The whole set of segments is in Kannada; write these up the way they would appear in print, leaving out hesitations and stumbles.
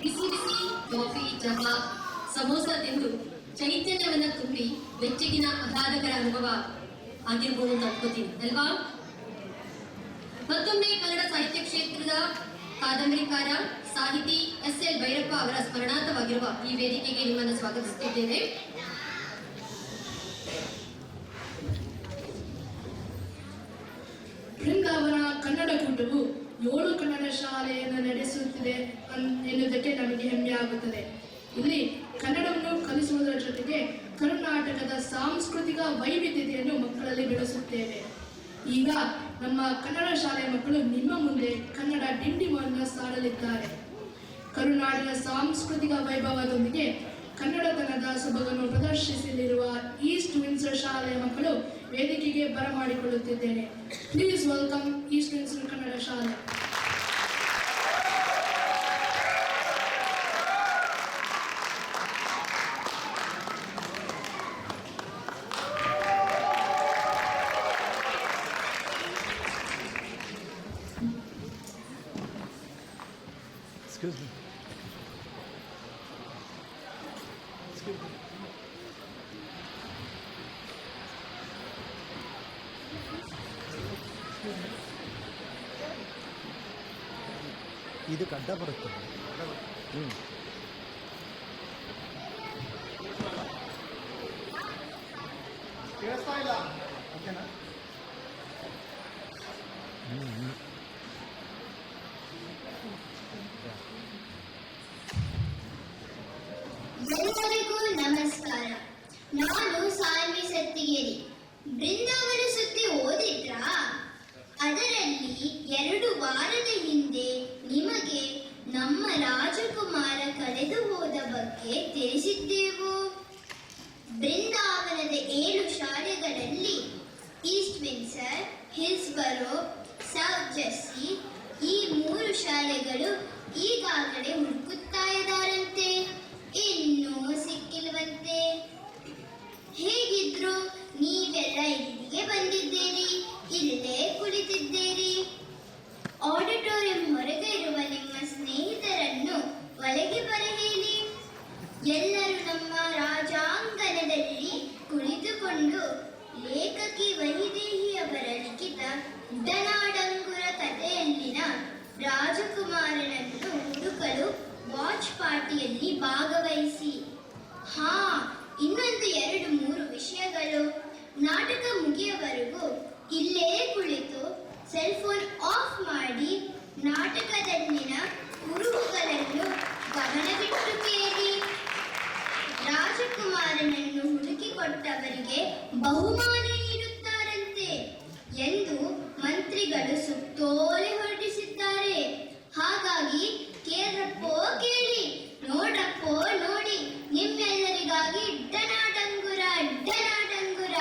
ಬಿಸಿ ಬಿಸಿ ಕಾಫಿ ಚಹಾ ಸಮೋಸ ತಿಂದು ಚೈತನ್ಯವನ್ನ ತುಂಬಿ ಬೆಚ್ಚಗಿನ ಆಹ್ಲಾದಕರ ಅನುಭವ ಆಗಿರ್ಬೋದು ಅಂತ ಅನ್ಕೋತೀನಿ ಅಲ್ವಾ. ಮತ್ತೊಮ್ಮೆ ಕನ್ನಡ ಸಾಹಿತ್ಯ ಕ್ಷೇತ್ರದ ಕಾದಂಬರಿಕಾರ ಸಾಹಿತಿ ಎಸ್.ಎಲ್. ಭೈರಪ್ಪ ಅವರ ಸ್ಮರಣಾರ್ಥವಾಗಿರುವ ಈ ವೇದಿಕೆಗೆ ನಿಮ್ಮನ್ನು ಸ್ವಾಗತಿಸುತ್ತಿದ್ದೇವೆ. ಬೃಂದಾವನ ಕನ್ನಡ ಕೂಟವು 7 ಕನ್ನಡ ಶಾಲೆಯನ್ನು ನಡೆಸುತ್ತಿದೆ ಎನ್ನುವುದಕ್ಕೆ ನಮಗೆ ಹೆಮ್ಮೆ ಆಗುತ್ತದೆ. ಇಲ್ಲಿ ಕನ್ನಡವನ್ನು ಕಲಿಸುವುದರ ಜೊತೆಗೆ ಕರ್ನಾಟಕದ ಸಾಂಸ್ಕೃತಿಕ ವೈವಿಧ್ಯತೆಯನ್ನು ಮಕ್ಕಳಲ್ಲಿ ಬೆಳೆಸುತ್ತೇವೆ. ಈಗ ನಮ್ಮ ಕನ್ನಡ ಶಾಲೆಯ ಮಕ್ಕಳು ನಿಮ್ಮ ಮುಂದೆ ಕನ್ನಡ ಡಿಂಡಿಮವನ್ನು ಸಾರಲಿದ್ದಾರೆ. ಕರುನಾಡಿನ ಸಾಂಸ್ಕೃತಿಕ ವೈಭವದೊಂದಿಗೆ ಕನ್ನಡತನದ ಸೊಬಗನ್ನು ಪ್ರದರ್ಶಿಸಲಿರುವ ಈಸ್ಟ್ ವಿನ್ಸರ್ ಶಾಲೆಯ ಮಕ್ಕಳು ವೇದಿಕೆಗೆ ಬರಮಾಡಿಕೊಳ್ಳುತ್ತಿದ್ದೇನೆ. Please welcome East Windsor Kannada ಶಾಲೆ. Excuse me. Excuse me. ಇದು ಅಡ್ಡ ಬರುತ್ತೆ. ಕೇಳಿಸ್ತಾ ಇಲ್ಲ ಓಕೆನಾ? ಎಲ್ಲರಿಗೂ ನಮಸ್ಕಾರ. ನಾನು ಸಾನ್ವಿ ಸತ್ತಿಗೇರಿ. ಬೃಂದಾವನ ಸುದ್ದಿ ಓದಿದ್ರಾ? ಅದರಲ್ಲಿ 2 ವಾರದ ಹಿಂದೆ ನಿಮಗೆ ನಮ್ಮ ರಾಜಕುಮಾರ ಕಳೆದು ಹೋದ ಬಗ್ಗೆ ತಿಳಿಸಿದ್ದೆವು. ಬೃಂದಾವನದ 7 ಶಾಲೆಗಳಲ್ಲಿ ಈಸ್ಟ್ ವಿನ್ಸರ್, ಹಿಲ್ಸ್ಬರೋ, ಸೌತ್ ಜೆರ್ಸಿ ಈ 3 ಶಾಲೆಗಳು ಈಗಾಗಲೇ ಹುಡುಕುತ್ತಾ ಇದ್ದಾರಂತೆ. ಇನ್ನೂ ಸಿಕ್ಕಿಲ್ವಂತೆ. ಹೇಗಿದ್ರು ನೀವೆಲ್ಲ ಇಲ್ಲಿಗೆ ಬಂದಿದ್ದೀರಿ, ಇಲ್ಲೇ ಕುಳಿತಿದ್ದೀರಿ. ಆಡಿಟೋರಿಯಂ ಹೊರಗೆ ಇರುವ ನಿಮ್ಮ ಸ್ನೇಹಿತರನ್ನು ಒಳಗೆ ಬರ ಹೇಳಿ. ಎಲ್ಲರೂ ನಮ್ಮ ರಾಜಾಂಗಣದಲ್ಲಿ ಕುಳಿತುಕೊಂಡು ಲೇಖಕಿ ವೈದೇಹಿಯವರ ಲಿಖಿತ ಧನಾಡಂಗುರ ಕಥೆಯಲ್ಲಿನ ರಾಜಕುಮಾರನನ್ನು ಹುಡುಕಲು ವಾಚ್ ಪಾರ್ಟಿಯಲ್ಲಿ ಭಾಗವಹಿಸಿ. ಇನ್ನೊಂದು 2-3 ವಿಷಯಗಳು. ನಾಟಕ ಮುಗಿಯುವವರೆಗೂ ಇಲ್ಲೇ ಕುಳಿತು ಸೆಲ್ ಫೋನ್ ಆಫ್ ಮಾಡಿ ನಾಟಕದಲ್ಲಿನ ಕುರುಹುಗಳನ್ನು ಗಮನವಿಟ್ಟು ಕೇಳಿ. ರಾಜಕುಮಾರನನ್ನು ಹುಡುಕಿಕೊಟ್ಟವರಿಗೆ ಬಹುಮಾನ ನೀಡುತ್ತಾರಂತೆ ಎಂದು ಮಂತ್ರಿಗಳು ಸುತ್ತೋಲೆ ಹೊರಡಿಸಿದ್ದಾರೆ. ಹಾಗಾಗಿ ಕೇಳ್ರಪ್ಪೋ ಕೇಳಿ, ನೋಡ್ರಪ್ಪೋ ನೋಡಿ, ನಿಮ್ಮೆಲ್ಲರಿಗಾಗಿ ಢನಾಡಂಗುರ ಢನಾಡಂಗುರ.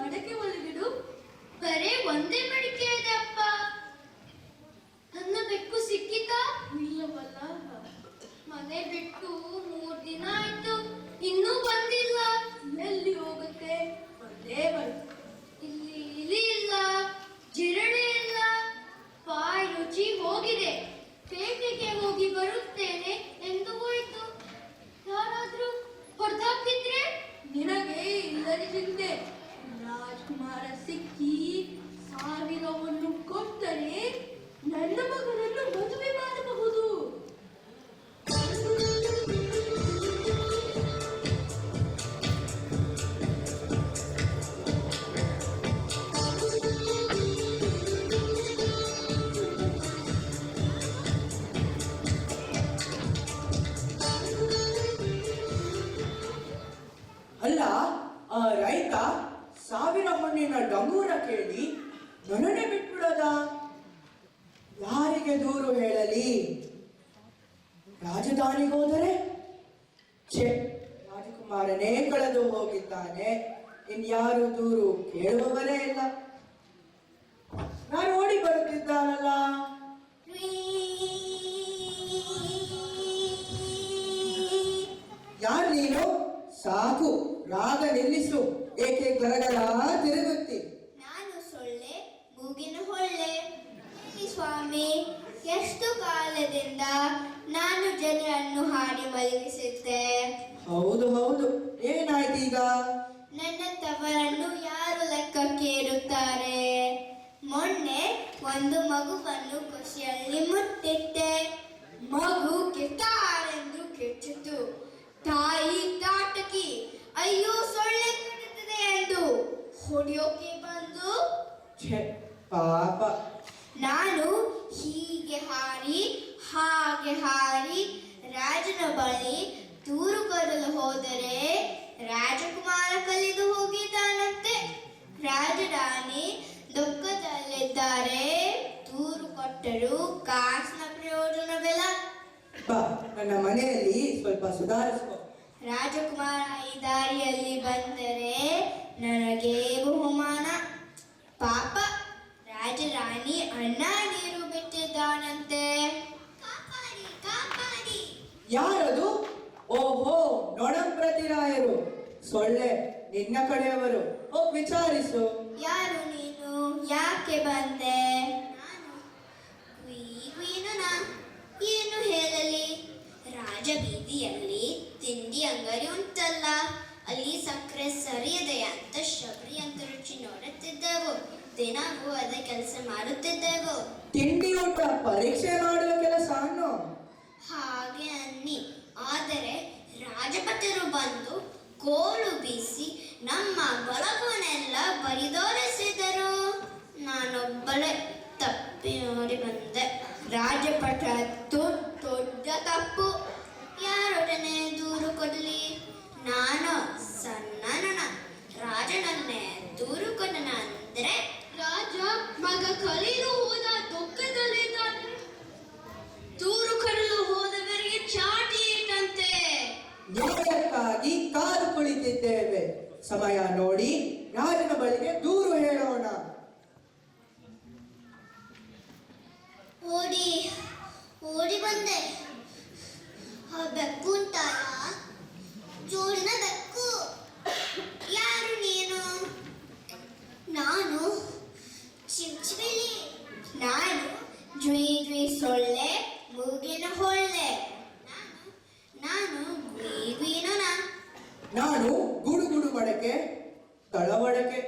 ಮಡಕೆ ಒಳಗಿಡು. ಬರೇ ಒಂದೇ ಮಡಿಕೆ ಇದೆ ಅಪ್ಪ. ನನ್ನ ಬೆಕ್ಕು ಸಿಕ್ಕಿತಾ? ಇಲ್ಲವಲ್ಲ. ಮನೆ ಬಿಟ್ಟು 3 ದಿನ ಆಯ್ತು, ಇನ್ನೂ ಬಂದಿಲ್ಲ. ಎಲ್ಲಿ ಹೋಗುತ್ತೆ? ಬಂದೇ ಬರುತ್ತೆ. ಇಲ್ಲಿ ಇಲಿ ಇಲ್ಲ, ಜಿರಳೆ ಇಲ್ಲ, ಬಾಯಿ ರುಚಿ ಹೋಗಿದೆ. ಪೇಟೆಗೆ ಹೋಗಿ ಬರುತ್ತೇನೆ ಎಂದು ಹೋಯಿತು. ಯಾರಾದ್ರೂ ಹೊಡೆದಾಕಿದ್ರೆ ನಿನಗೆ ಇಲ್ಲದ ಚಿಂತೆ. ರಾಜ್ಕುಮಾರ ಸಿಕ್ಕಿ 1000ವನ್ನು ಕೊಟ್ಟರೆ ನನ್ನ ಮಗನನ್ನು ಮದುವೆ ಮಾಡಬಹುದು. ಅಲ್ಲ, ಆ ರೈತ 1000 ಮಣ್ಣಿನ ಡಂಗೂರ ಕೇಳಿ ನನ್ನನ್ನೇ ಬಿಟ್ಬಿಡೋದ? ಯಾರಿಗೆ ದೂರು ಹೇಳಲಿ? ರಾಜಧಾನಿಗೆ ಹೋದರೆ ಛೇ, ರಾಜಕುಮಾರನೇ ಕಳೆದು ಹೋಗಿದ್ದಾನೆ. ಇನ್ಯಾರು ದೂರು ಕೇಳುವವರೇ ಇಲ್ಲ. ನಾನು ಓಡಿ ಬರುತ್ತಿದ್ದಾನಲ್ಲ. ಯಾರು ನೀನು? ಸಾಕು, ರಾಗ ನಿಲ್ಲಿಸು. ಏಕೆ ಗರಗರ ತಿರುಗುತ್ತಿ? ನಾನು ಸೊಳ್ಳೆ, ಮೂಗಿನ ಹೊಳ್ಳೆ. ಈ ಸ್ವಾಮಿ, ಎಷ್ಟು ಕಾಲದಿಂದ ನಾನು ಜನರನ್ನು ಹಾಡಿ ಮಲಗಿಸಿದ್ದೆ. ಹೌದು ಹೌದು, ಏನಾಯ್ತೀಗ? ನನ್ನ ತವರನ್ನು ಯಾರು ಲೆಕ್ಕಕ್ಕೆ ಇರುತ್ತಾರೆ? ಮೊನ್ನೆ ಒಂದು ಮಗುವನ್ನು ಖುಷಿಯಲ್ಲಿ ಮುಟ್ಟಿದ್ದೆ. ಮಗು ಕಿತ್ತಾರೆಂದು ಕಿಚ್ಚಿತು. ತಾಯಿ ತಾಟಕಿ, ಅಯ್ಯೋ ಸೊಳ್ಳೆ ಕಡಿತದೆ ಎಂದು ಹೊಡೆಯೋಕೆ ಬಂದು ಛೇ, ಪಾಪ. ನಾನು ಹೀಗೆ ಹಾರಿ ಹಾಗೆ ಹಾರಿ ರಾಜನ ಬಳಿ ದೂರು ಕೊಡಲು ಹೋದರೆ ರಾಜಕುಮಾರ ಕಲಿದು ಹೋಗಿದ್ದಾನಂತೆ. ರಾಜರಾಣಿ ದುಃಖದಲ್ಲಿದ್ದಾರೆ. ದೂರು ಕೊಟ್ಟರು ಕಾಸಿನ ಪ್ರಯೋಜನವಿಲ್ಲ. ಬಾ, ನನ್ನ ಮನೆಯಲ್ಲಿ ಸ್ವಲ್ಪ ಸುಧಾರಿಸ್ಕೊ. ರಾಜಕುಮಾರ ಈ ದಾರಿಯಲ್ಲಿ ಬಂದರೆ ನನಗೆ ಬಹುಮಾನ. ಪಾಪ, ರಾಜರಾಣಿ ಅನ್ನ ನೀರು ಬಿಟ್ಟಿದ್ದಾನಂತೆ. ಕಾಪಾಡಿ ಕಾಪಾಡಿ. ಯಾರದು? ಓಹೋ, ನೊಣಂಪ್ರತಿರಾಯರು. ಸೊಳ್ಳೆ, ನಿನ್ನ ಕಡೆಯವರು. ಹೋಗಿ ವಿಚಾರಿಸು. ಯಾರು ನೀನು? ಯಾಕೆ ಬಂದೆ? ನಾನು ಕುಯ್ಯುನ. ಏನು ಹೇಳಲಿ? ರಾಜಬೀದಿಯಲ್ಲಿ ತಿಂಡಿ ಅಂಗಡಿ ಉಂಟಲ್ಲ, ಅಲ್ಲಿ ಸಕ್ಕರೆ ಸರಿಯದೆ ಅಂತ ಶಬರಿ ಅಂತ ರುಚಿ ನೋಡುತ್ತಿದ್ದೆವು. ದಿನಾಗೂ ಅದೇ ಕೆಲಸ ಮಾಡುತ್ತಿದ್ದೆವು. ತಿಂಡಿ ಊಟ ಪರೀಕ್ಷೆ ಮಾಡುವ ಕೆಲಸ ಅನ್ನೋ ಹಾಗೆ ಅನ್ನಿ. ಆದರೆ ರಾಜಪತಿರು ಬಂದು ಕೋಲು ಬೀಸಿ ನಮ್ಮ ಬಳಗವನ್ನೆಲ್ಲ ಬರಿದೋರಿಸಿದರು. ನಾನೊಬ್ಬಳೇ ತಪ್ಪಿ ನೋಡಿ ಬಂದೆ. ರಾಜಪಟದ್ದು ದೊಡ್ಡ ತಪ್ಪು. ಯಾರೊಡನೆ ದೂರು ಕೊಡಲಿ? ನಾನು ಸಣ್ಣ ನೊಣ. ರಾಜನನ್ನೇ ದೂರು ಕೊಡನ ಅಂದ್ರೆ ರಾಜ ಮಗ ಕಲಿದು ಹೋದ ದುಃಖದಲ್ಲಿದ್ದಾನೆ. ದೂರು ಕೊಡಲು ಹೋದವರಿಗೆ ಚಾಟಿ ಇಟ್ಟಂತೆ. ನ್ಯಾಯಕ್ಕಾಗಿ ಕಾದು ಕುಳಿತಿದ್ದೇವೆ. ಸಮಯ ನೋಡಿ ರಾಜನ ಬಳಿಗೆ ದೂರು ಹೇಳೋಣ. ಓಡಿ ಬಂದೆ. ಆ ಬೆಕ್ಕು ಉಂಟಲ್ಲ, ಜೋಡಿನ ಬೆಕ್ಕು. ಯಾರು ನೀನು? ನಾನು ಚಿಂಚಿಬಿಳಿ. ನಾನು ಜುಯಿ ಜುಯಿ ಸೊಳ್ಳೆ, ಮೂಗಿನ ಹೊಳ್ಳೆ. ನಾನು ಗುಯಿಗುಯಿನೊಣ. ನಾನು ಗುಡುಗುಡು ಮಡಕೆ, ತಳವಡಕೆ.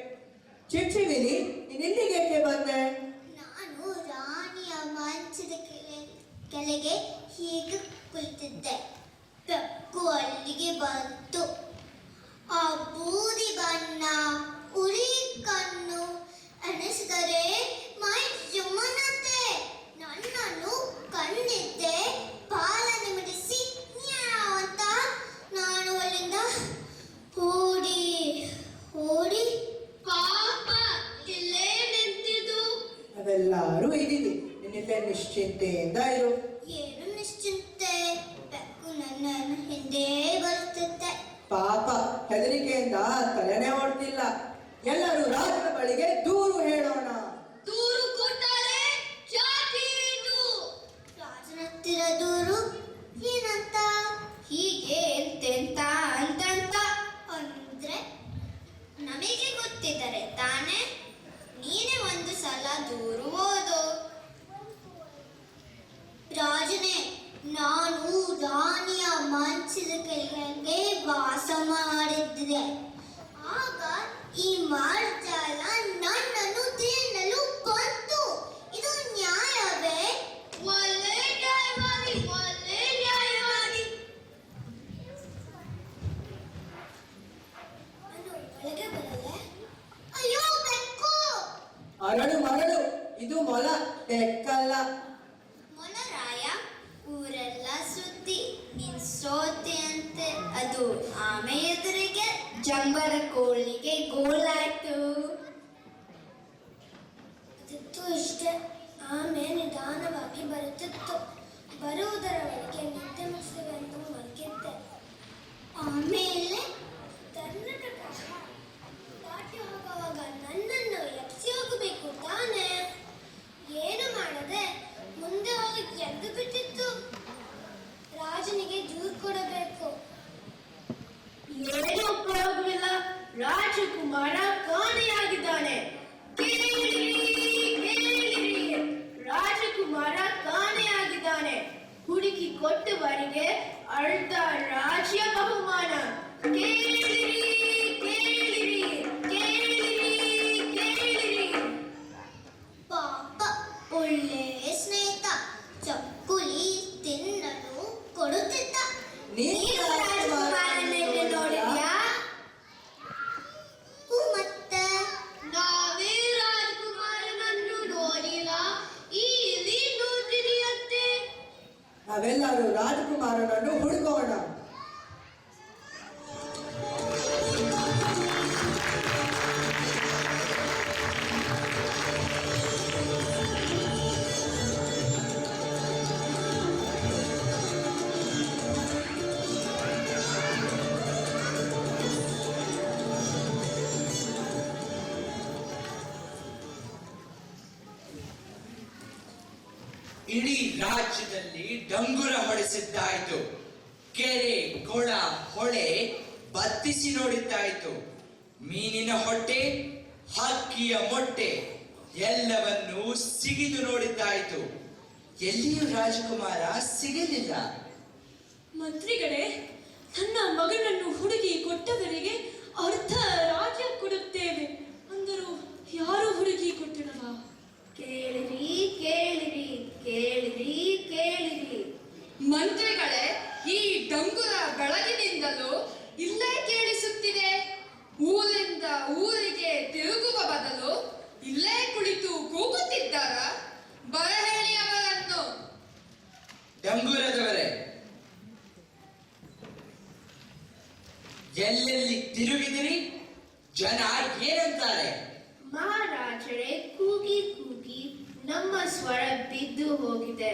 ಚಿಪ್ಚಿವಿನಿ, ನೀನಿಲ್ಲಿಗೇಕೆ ಬಂದೆ? ನಾನು ರಾಣಿಯ ಮಂಚದ ಕೆಳಗೆ ಹೀಗೆ ಕುಳಿತಿದ್ದೆ. ಬೆಕ್ಕು ಅಲ್ಲಿಗೆ ಬಂತು. ಆ ಬೂದಿ ಬಣ್ಣ, ಉರಿ ಕಣ್ಣು ಎಣಿಸಿದರೆ ಮೈ ಜುಮ್ಮನತ್ತೆ. ನನ್ನನ್ನು ಕಂಡಿದ್ದೆ. ಬಾಲ ನಿಮಿಡಿಸಿ ನ್ಯಾವ್ ಅಂತ ನಾನು ಅಲ್ಲಿಂದ ಓಡಿ ಪಾಪ ಇಲ್ಲೇ ನಿಂತಿದ್ದು. ನಾವೆಲ್ಲರೂ ಇದ್ದೀವಿ, ನಿನ್ನಿಂದ ನಿಶ್ಚಿಂತೆಯಿಂದ ಇರು. ಏನು ನಿಶ್ಚಿಂತೆ? ಬೆಕ್ಕು ನನ್ನನ್ನು ಹಿಂದೆ ಬರುತ್ತದೆ. ಪಾಪ, ಹೆದರಿಕೆಯಿಂದ ತಲೆನೇ ಓಡ್ತಿಲ್ಲ. ಎಲ್ಲರೂ ರಾಜನ ಬಳಿಗೆ ದೂರು ಹೇಳೋಣ. ದೂರು ಕೊಟ್ಟರೆ ಜಾತೀನು. ರಾಜನ ಹತ್ತಿರ ದೂರು ಏನಂತ? ಹೀಗೆ ಎಂತೆಂತ ಅಂತಂತ ಅಂದ್ರೆ ನಮಗೆ ಗೊತ್ತಿದ್ದರೆ ತಾನೇ. ನೀನೇ ಒಂದು ಸಲ ದೂರು ಓದು. ರಾಜನೇ, ನಾನು ರಾಣಿಯ ಮಂಚದ ಕೆಳಗೆ ವಾಸ ಮಾಡಿದ್ದೆ. ಆಗ ಈ ಮಾರ್ಜಾಲ ನನ್ನನ್ನು ತಿನ್ನಲು ಬಂತು. ಇದು ನ್ಯಾಯವೇ? ಒಳ್ಳೆ ನ್ಯಾಯವಾಗಿ, ಒಳ್ಳೆ ನ್ಯಾಯವಾಗಿ. ನಾನು ಒಳಗೆ ಬರಲೆ? ಅಯ್ಯೋ ಬೆಕ್ಕು! ಅರಳು ಮರಳು, ಇದು ಮೊಲ, ಬೆಕ್ಕಲ್ಲ. ಮೊಲರಾಯ, ಊರೆಲ್ಲ ಸುದ್ದಿ ನೀನ್ ಸೋತೆ ಅಂತೆ. ಅದು ಆಮೆ ಎದುರಿಗೆ ಜಂಬರ ಕೋಳಿಗೆ ಗೋಳಾಯ್ತು. ಅದಿತ್ತು ಇಷ್ಟೇ. ಆಮೆ ನಿಧಾನವಾಗಿ ಬರುತ್ತಿತ್ತು. ಬರುವುದರ ಒಳಗೆ ನಿದ್ದೆ ಮುಗಿಸವೆಂದು ಮಲಗಿದ್ದೆ. ಆಮೇಲೆ ಕರ್ನಾಟಕ ದಾಟಿ ಹೋಗುವಾಗ ನನ್ನನ್ನು ಎಪ್ಸಿ ಹೋಗಬೇಕು ತಾನೆ. ಏನು ಮಾಡದೆ ಮುಂದೆ ಹೋಗಿ ಎದ್ದು ಬಿಟ್ಟಿತ್ತು. ರಾಜನಿಗೆ ದೂರು ಕೊಡಬೇಕು. ಏನು ಉಪಯೋಗವಿಲ್ಲ. ರಾಜಕುಮಾರ ಕಾಣೆಯಾಗಿದ್ದಾನೆ. ಕೇಳಿರಿ, ಕೇಳಿರಿ, ರಾಜಕುಮಾರ ಕಾಣೆಯಾಗಿದ್ದಾನೆ. ಹುಡುಕಿ ಕೊಟ್ಟವರಿಗೆ ಅರ್ಧ ರಾಜ್ಯ ಬಹುಮಾನ. ಕೇಳಿರಿ, ಕೇಳಿರಿ, ಕೇಳಿರಿ, ಕೇಳಿರಿ. ಪಾಪ, ಒಳ್ಳೆ ಸ್ನೇಹಿತ. ಚಕ್ಕುಲಿ ತಿನ್ನಲು ಕೊಡುತ್ತಿದ್ದ. ನೀನು ರಾಜಕುಮಾರನನ್ನು ನೋಡಿದ್ಯಾ? ಮತ್ತೆ ನಾವೇ ರಾಜಕುಮಾರನನ್ನು ನೋಡಿಲ್ಲ. ಇಲ್ಲಿ ನೋಡ್ತಿದೆಯಂತೆ. ನಾವೆಲ್ಲರೂ ರಾಜಕುಮಾರನನ್ನು ಹುಡುಕೋಣ. ಇಡೀ ರಾಜ್ಯದಲ್ಲಿ ಡಂಗುರ ಹೊಡೆಸಿದ್ದಾಯಿತು. ಕೆರೆ, ಕೊಳ, ಹೊಳೆ ಬತ್ತಿಸಿ ನೋಡಿದ್ದಾಯಿತು. ಮೀನಿನ ಹೊಟ್ಟೆ, ಹಕ್ಕಿಯ ಮೊಟ್ಟೆ ಎಲ್ಲವನ್ನೂ ಸಿಗಿದು ನೋಡಿದ್ದಾಯಿತು. ಎಲ್ಲಿಯೂ ರಾಜಕುಮಾರ ಸಿಗಲಿಲ್ಲ. ಮಂತ್ರಿಗಳೇ, ನನ್ನ ಮಗನನ್ನು ಹುಡುಗಿ ಕೊಟ್ಟವರಿಗೆ ಅರ್ಧ ರಾಜ್ಯ ಕೊಡುತ್ತೇವೆ ಅಂದರು. ಯಾರು ಹುಡುಗಿ ಕೊಟ್ಟರವ? ಕೇಳಿರಿ, ಕೇಳಿರಿ, ಕೇಳಿರಿ, ಕೇಳಿರಿ. ಮಂತ್ರಿಗಳೇ, ಈ ಡಂಗುರ ಬೆಳಗಿನಿಂದಲೂ ಇಲ್ಲೇ ಕೇಳಿಸುತ್ತಿದೆ. ಊರಿಂದ ಊರಿಗೆ ತಿರುಗುವ ಬದಲು ಇಲ್ಲೇ ಕುಳಿತು ಕೂಗುತ್ತಿದ್ದಾರ. ಬರಹೇಳಿ ಅವರನ್ನು. ಡಂಗುರದವರೇ, ಎಲ್ಲೆಲ್ಲಿ ತಿರುಗಿದಿರಿ? ಜನ ಏನಂತಾರೆ? ಮಹಾರಾಜರೇ, ಕೂಗಿ ಕೂಗಿ ನಮ್ಮ ಸ್ವರ ಬಿದ್ದು ಹೋಗಿದೆ.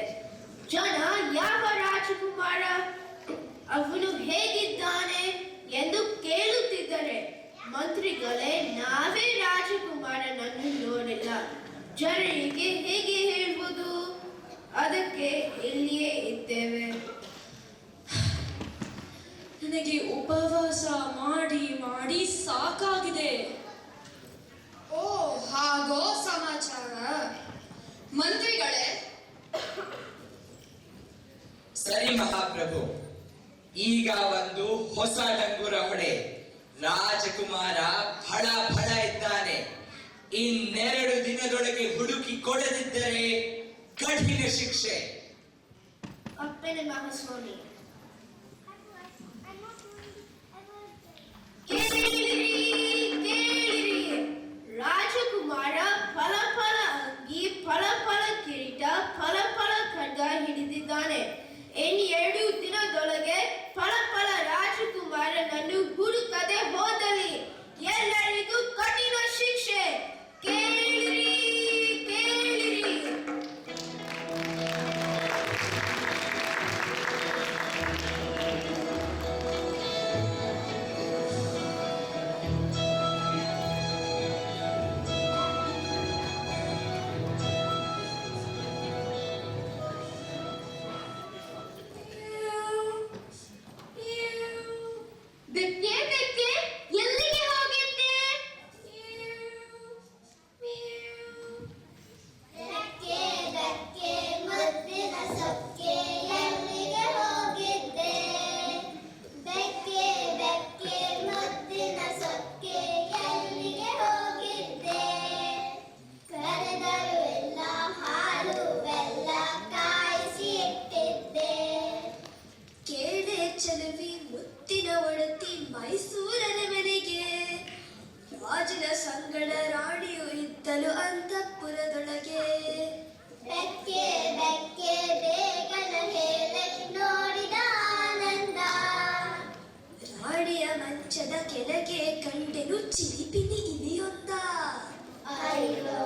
ಜನ ಯಾವ ರಾಜಕುಮಾರ, ಅವನು ಹೇಗಿದ್ದಾನೆ ಎಂದು ಕೇಳುತ್ತಿದ್ದರೆ ಮಂತ್ರಿಗಳೇ, ನಾವೇ ರಾಜಕುಮಾರನನ್ನು ನೋಡಿಲ್ಲ. ಜನರಿಗೆ ಹೇಗೆ ಹೇಳ್ಬೋದು? ಅದಕ್ಕೆ ಇಲ್ಲಿಯೇ ಇದ್ದೇವೆ. ನನಗೆ ಉಪವಾಸ ಮಾಡಿ ಮಾಡಿ ಸಾಕಾಗಿದೆ. ಓ, ಹಾಗೋ ಸಮಾಚಾರ. ಮಂತ್ರಿಗಳೇ, ಸರಿ ಮಹಾಪ್ರಭು, ಈಗ ಒಂದು ಹೊಸ ಡಂಗುರ ಹೊಡೆ. ರಾಜಕುಮಾರ ಫಳ ಫಳ ಇದ್ದಾನೆ. ಇನ್ನೆರಡು ದಿನದೊಳಗೆ ಹುಡುಕಿ ಕೊಡದಿದ್ದರೆ ಕಠಿಣ ಶಿಕ್ಷೆ. ಅಪ್ಪಣೆ ಮಹಾಸ್ವಾಮಿ. ಕೇಳಿರಿ, ಕೇಳಿರಿ, ರಾಜಕುಮಾರ ಫಲ ಫಲ ಅಂಗಿ, ಫಲ ಫಲ ಕಿರೀಟ, ಫಲ ಫಲ ಖಡ್ಗ ಹಿಡಿದಿದ್ದಾನೆ. ಇನ್ನೆರಡು ದಿನದೊಳಗೆ ಫಲ ಫಲ ರಾಜಕುಮಾರನನ್ನು ಹುಡುಕದೆ ಹೋದಲ್ಲಿ ಎಲ್ಲರಿಗೂ ಕಠಿಣ ಶಿಕ್ಷೆ. ಕೇಳಿರಿ, ಕೇಳಿರಿ. ಒಡತಿ ಮೈಸೂರರಮನೆಗೆ. ರಾಜನ ಸಂಗಡ ರಾಣಿಯು ಇದ್ದಲು ಅಂತಃಪುರದೊಳಗೆ. ಬೆಕ್ಕೆ ಬೆಕ್ಕೆ ಬೇಗನ ಹೇಳೆ ನೋಡಿದ ಆನಂದ. ರಾಣಿಯ ಮಂಚದ ಕೆಳಗೆ ಕಂಡೆನು ಚಿಲಿಪಿಲಿ ಇಲಿಯೊಂದ. ಅಯ್ಯೋ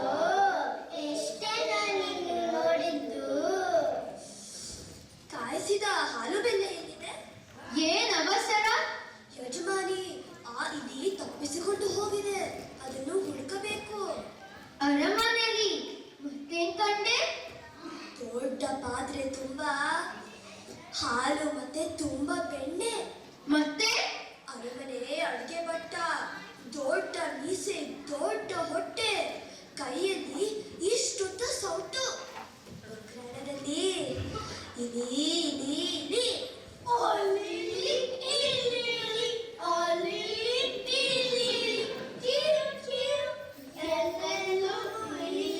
ಎಷ್ಟೇ ನಾನಿನ್ನು ನೋಡಿದ್ದು. ಕಾಯಿಸಿದ ಹಾಲು ಬೆಲ್ಲ ಏನಿದೆ? ಏನ್ ಅವಸರ? ಯಜಮಾನಿ, ಆ ಇಲಿ ತಪ್ಪಿಸಿಕೊಂಡು ಹೋಗಿದೆ, ಅದನ್ನು ಹುಡುಕಬೇಕು. ಅರಮನೆಯಲ್ಲಿ ಮತ್ತೇನ್ ಕಂಡೆ? ದೊಡ್ಡ ಪಾತ್ರೆ ತುಂಬಾ ಹಾಲು ಮತ್ತೆ ತುಂಬಾ ಬೆಣ್ಣೆ. ಮತ್ತೆ ಅರಮನೆ ಅಡುಗೆ ಭಟ್ಟ, ದೊಡ್ಡ ಮೀಸೆ, ದೊಡ್ಡ ಹೊಟ್ಟೆ, ಕೈಯಲ್ಲಿ ಇಷ್ಟುದ್ದ ಸೌಟು. ಒಗ್ಗರಣದಲ್ಲಿ ಇಲಿ ಇಲಿ ಇಲಿ, ಅಲ್ಲಿ ಇಲ್ಲಿ ಇಲಿ, ಅಲ್ಲಿ ಇಲ್ಲಿ ಇಲಿ, ಚೀರು ಚೀರು ಎಲ್ಲೆಲ್ಲೂ ಇಲಿ.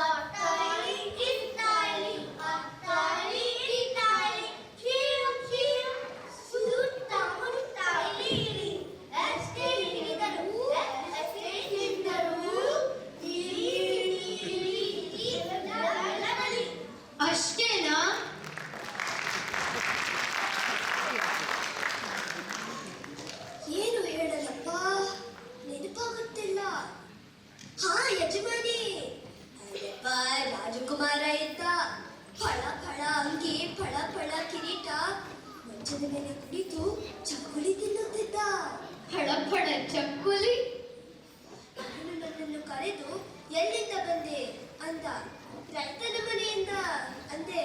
ಅತ್ತಾಳಿ ಇತ್ತಾಳಿ ಅತ್ತಾಳಿ ಇತ್ತಾಳಿ, ಚೀರು ಚೀರು ಸುತ್ತ ಮುತ್ತ ಇಲಿ. ಅಷ್ಟೇ ಹಿಡಿದರು ಅಷ್ಟೇ ತಿಂದರು, ಇಲಿ ಇಲಿ ಇಲಿ ಲಲಲಲಿ. ಅಷ್ಟೇನಾ? ಏನು ಹೇಳಲಪ್ಪ, ನೆನಪಾಗುತ್ತಿಲ್ಲ. ಹಾ ಯಜಮಾನಿ, ಅಲ್ಲಪ್ಪ ರಾಜಕುಮಾರ ಇದ್ದ. ಫಳ ಫಳ ಅಂಗಿ, ಫಳ ಫಳ ಕಿರೀಟ, ಮಂಚದ ಮೇಲೆ ಕುಳಿತು ಚಕ್ಕುಲಿ ತಿನ್ನುತ್ತಿದ್ದ. ಫಳ ಫಳ ಚಕ್ಕುಲಿ. ಅವನು ನನ್ನನ್ನು ಕರೆದು ಎಲ್ಲಿಂದ ಬಂದೆ ಅಂದ. ರೈತನ ಮನೆಯಿಂದ ಅಂದೆ.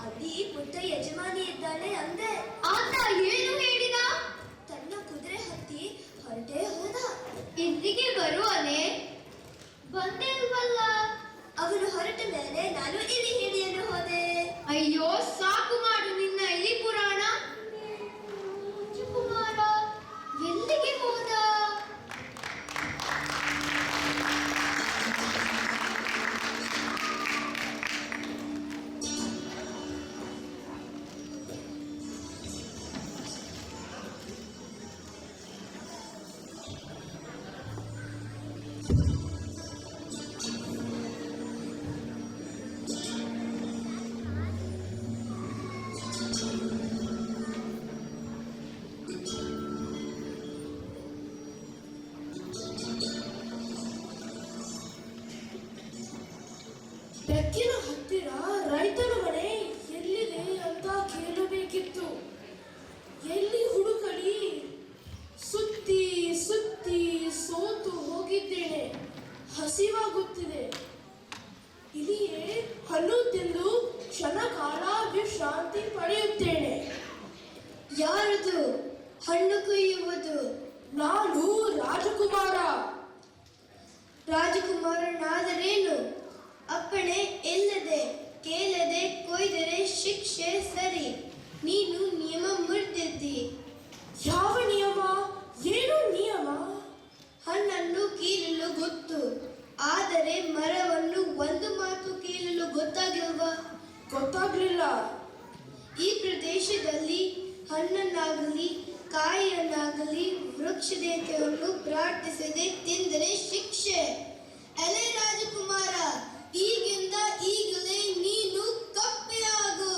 ಅಲ್ಲಿ ಪುಟ್ಟ ಯಜಮಾನಿ ಇದ್ದಾಳೆ ಅಂದೆ. ಆತ ಏನು ಹೇಳಿದ? ತನ್ನ ಕುದುರೆ ಹತ್ತಿ ಹೊರಟೇ ಹೋದ. ಇಲ್ಲಿಗೆ ಬರುವನೆ? ಬಂದೇ ಇಲ್ವಲ್ಲ. ಅವನು ಹೊರಟ ಮೇಲೆ ನಾನು ಇಲಿ ಹಿಡಿಯಲು ಹೋದೆ. ಅಯ್ಯೋ ಸಾಕು ಮಾಡು ನಿನ್ನ ಇಲಿ ಪುರಾಣ. ರಾಜಕುಮಾರ ಎಲ್ಲಿಗೆ ಹೋದ? ಬೆಕ್ಕಿನ ಹತ್ತಿರ ರೈತನ ಮನೆ ಎಲ್ಲಿದೆ ಅಂತ ಕೇಳಬೇಕಿತ್ತು. ಎಲ್ಲಿ ಹುಡುಕಲಿ? ಸುತ್ತಿ ಸುತ್ತಿ ಸೋತು ಹೋಗಿದ್ದೇನೆ. ಹಸಿವಾಗುತ್ತಿದೆ. ಇಲ್ಲಿಯೇ ಹಣ್ಣು ತಿಂದು ಕ್ಷಣಕಾಲ ವಿಶ್ರಾಂತಿ ಪಡೆಯುತ್ತೇನೆ. ಯಾರದು ಹಣ್ಣು ಕೊಯ್ಯುವುದು? ನಾನು ರಾಜಕುಮಾರ. ರಾಜಕುಮಾರನಾದರೇನು? ಅಪ್ಪಣೆ ಇಲ್ಲದೆ ಕೇಳದೆ ಕೊಯ್ದರೆ ಶಿಕ್ಷೆ ಸರಿ. ನೀನು ನಿಯಮ ಮುರಿದಿದ್ದಿ. ಯಾವ ನಿಯಮ? ಏನು ನಿಯಮ? ಹಣ್ಣನ್ನು ಕೀಳಲು ಗೊತ್ತು, ಆದರೆ ಮರವನ್ನು ಒಂದು ಮಾತು ಕೀಳಲು ಗೊತ್ತಾಗಿಲ್ವಾ? ಗೊತ್ತಾಗ್ಲಿಲ್ಲ. ಈ ಪ್ರದೇಶದಲ್ಲಿ ಹಣ್ಣನ್ನಾಗಲಿ ಕಾಯಿಯನ್ನಾಗಲಿ ವೃಕ್ಷದೇವತೆಯನ್ನು ಪ್ರಾರ್ಥಿಸದೆ ತಿಂದರೆ ಶಿಕ್ಷೆ. ಎಲೆ ರಾಜಕುಮಾರ, ಈಗಿಂದ ಈಗಲೇ ನೀನು ಕಪ್ಪೆಯಾಗು.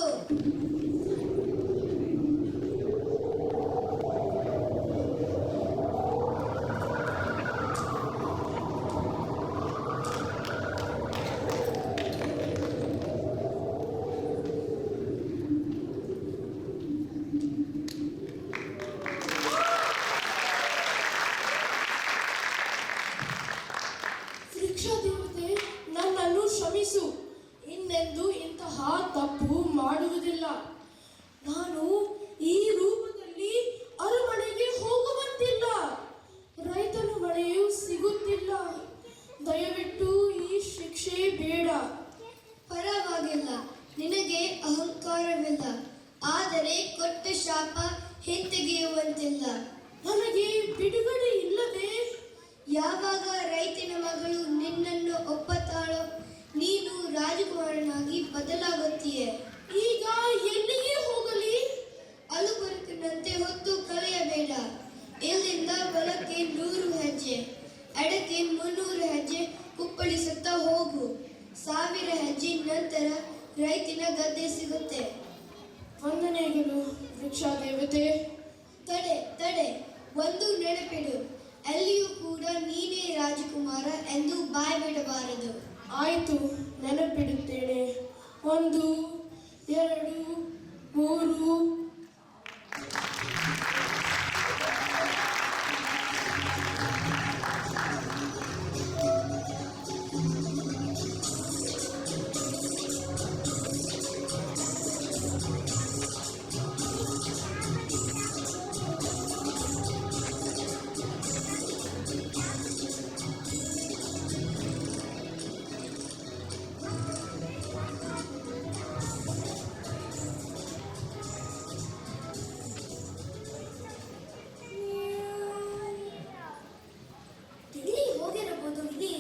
ವೃಕ್ಷದೇವತೆ, ನನ್ನನ್ನು ಕ್ಷಮಿಸು. ಇನ್ನೆಂದು ಇಂತಹ ತಪ್ಪು ಮಾಡುವುದಿಲ್ಲ. ನಾನು ಈ ರೂಪದಲ್ಲಿ ಅರಮನೆಗೆ ಹೋಗುವಂತಿಲ್ಲ. ರೈತನ ಮನೆಯೂ ಸಿಗುತ್ತಿಲ್ಲ. ದಯವಿಟ್ಟು ಈ ಶಿಕ್ಷೆ ಬೇಡ. ಪರವಾಗಿಲ್ಲ, ನಿನಗೆ ಅಹಂಕಾರವಿಲ್ಲ. ಆದರೆ ಕೊಟ್ಟ ಶಾಪ ಹಿಂತೆಗೆಯುವಂತಿಲ್ಲ. ನನಗೆ ಬಿಡುಗಡೆ ಇಲ್ಲವೇ? ಯಾವಾಗ ರೈತನ ಮಗಳು ನಿನ್ನನ್ನು ಒಪ್ಪತಾಳೋ ನೀನು ರಾಜಕುಮಾರನಾಗಿ ಬದಲಾಗುತ್ತೀಯೆ. ಈಗ ಎಲ್ಲಿಗೆ ಹೋಗಲಿ? ಅಲುಬರುಕಿನಂತೆ ಹೊತ್ತು ಕಳೆಯಬೇಡ. ಬಲಕ್ಕೆ 100 ಹೆಜ್ಜೆ, ಎಡಕ್ಕೆ 300 ಹೆಜ್ಜೆ ಕುಪ್ಪಳಿಸುತ್ತಾ ಹೋಗು. 1000 ಹೆಜ್ಜೆ ನಂತರ ರೈತನ ಗದ್ದೆ ಸಿಗುತ್ತೆ. ವಂದನೆಗಳು ವೃಕ್ಷ ದೇವತೆ. ತಡೆ ತಡೆ, ಒಂದು ನೆನಪಿಡು, ಎಲ್ಲಿಯೂ ಕೂಡ ನೀನೇ ರಾಜಕುಮಾರ ಎಂದು ಬಾಯ್ ಬಿಡಬಾರದು. ಆಯ್ತು, ನೆನಪಿಡುತ್ತೇನೆ. 1 2 3. ತಿಳಿ ಹೋಗಿರಬಹುದು ಇಲ್ಲಿ.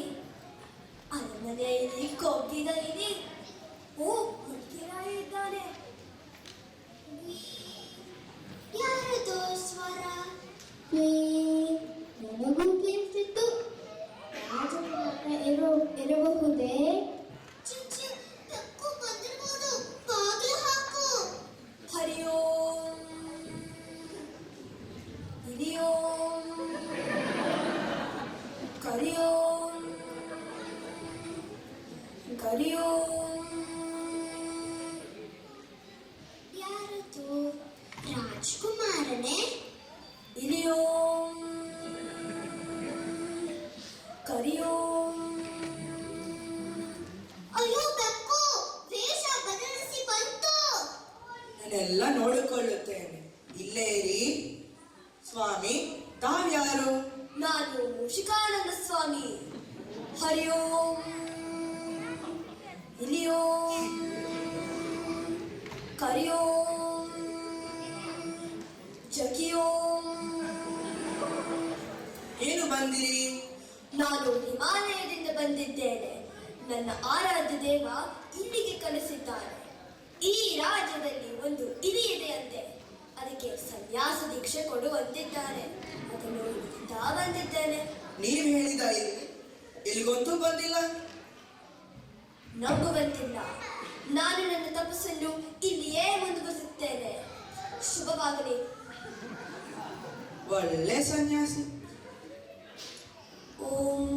ಅರಮನೆಯಲ್ಲಿ ಕೊಬ್ಬಿದ ಇಲ್ಲಿ. ಓ, ಹುಡುಗಿರಾಯ ಇದ್ದಾನೆ. ಯಾರದು ಸ್ವರ? ನನಗೂ ಕೇಳ್ತಿತ್ತು. ಇರಬಹುದೇ? ಬಂದಿರಬಹುದು. ಬಾಗಿಲು ಹಾಕು. ಹರಿ ಓಂ, ಹರಿ ಓಂ, ಕರಿ ಓಂ, ಕರಿ ಓಂ. ಯಾರದು? ರಾಜ್ಕುಮಾರನೇ? ಹರಿ ಓಂ, ಕರಿ ಓಂ. ಅಯ್ಯೋ ಬೆಕ್ಕು, ವೇಷ ಬದಲಿಸಿ ಬಂತು. ನಾನೆಲ್ಲ ನೋಡಿಕೊಳ್ಳುತ್ತೇನೆ. ಇಲ್ಲೇ ಇರಿ. ಸ್ವಾಮಿ, ತಾವ್ಯಾರು? ನಾನು ಮೂಷಿಕಾನಂದ ಸ್ವಾಮಿ. ಹರಿ ಓಂ, ಹರಿ ಓಂ, ಕರಿ ಓಂ, ಜಗಿ ಓಂ. ಏನು ಬಂದಿರಿ? ನಾನು ಹಿಮಾಲಯದಿಂದ ಬಂದಿದ್ದೇನೆ. ನನ್ನ ಆರಾಧ್ಯ ದೇವ ಇಲ್ಲಿಗೆ ಕಳಿಸಿದ್ದಾನೆ. ಈ ರಾಜ್ಯದಲ್ಲಿ ಒಂದು ಇಲಿ ಇದೆಯಂತೆ. ಅದಕ್ಕೆ ಸನ್ಯಾಸ ದೀಕ್ಷೆ ಕೊಡುವಂತಿದ್ದಾರೆ. ಅದನ್ನು ಹುಡುಕುತ್ತಾ ಬಂದಿದ್ದೇನೆ. ನೀವು ಹೇಳಿದ ಇಲ್ಲಿಗಂತೂ ಬಂದಿಲ್ಲ. ನಂಬುವಂತಿಲ್ಲ. ನಾನು ನನ್ನ ತಪಸ್ಸನ್ನು ಇಲ್ಲಿಯೇ ಮುಂದುವರಿಸುತ್ತೇನೆ. ಶುಭವಾಗಲಿ. ಒಳ್ಳೆ ಸನ್ಯಾಸಿ. ಓಂ.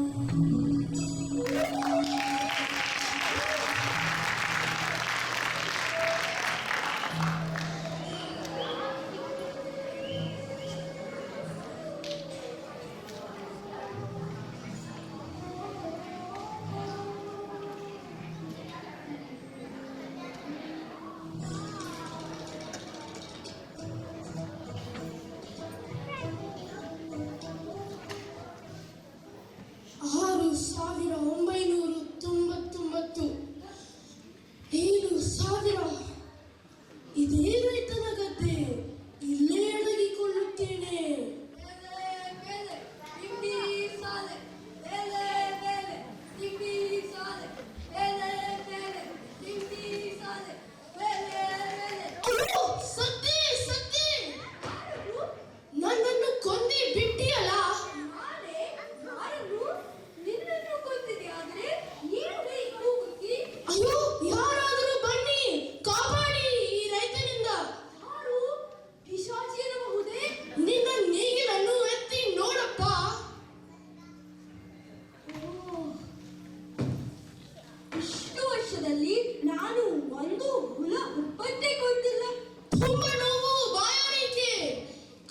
ಇದೇ ರೈತನ ಗದ್ದೆ. ಇಲ್ಲೇ ಅಡಗಿಕೊಳ್ಳುತ್ತೇನೆ. ಅಯ್ಯೋ, ಸತ್ತಿ ಸತ್ತಿ, ನನ್ನನ್ನು ಕೊಂದಿ ಬಿಟ್ಟಿಯಲ್ಲ. ಅಯ್ಯೋ, ಯಾರಾದರೂ ಬನ್ನಿ, ಕಾಪಾಡಿ ಈ ರೈತನಿಂದ. ನಿನ್ನ ನೇಗಿಲನ್ನು ಎತ್ತಿ ನೋಡಪ್ಪ. ಇಷ್ಟು ವರ್ಷದಲ್ಲಿ ನಾನು ಒಂದು ಹುಳ ಉಪ್ಪತ್ತೆ ಕೊಂದಿಲ್ಲ. ತುಂಬಾ ನೋವು, ಬಾಯಾರಿಕೆ.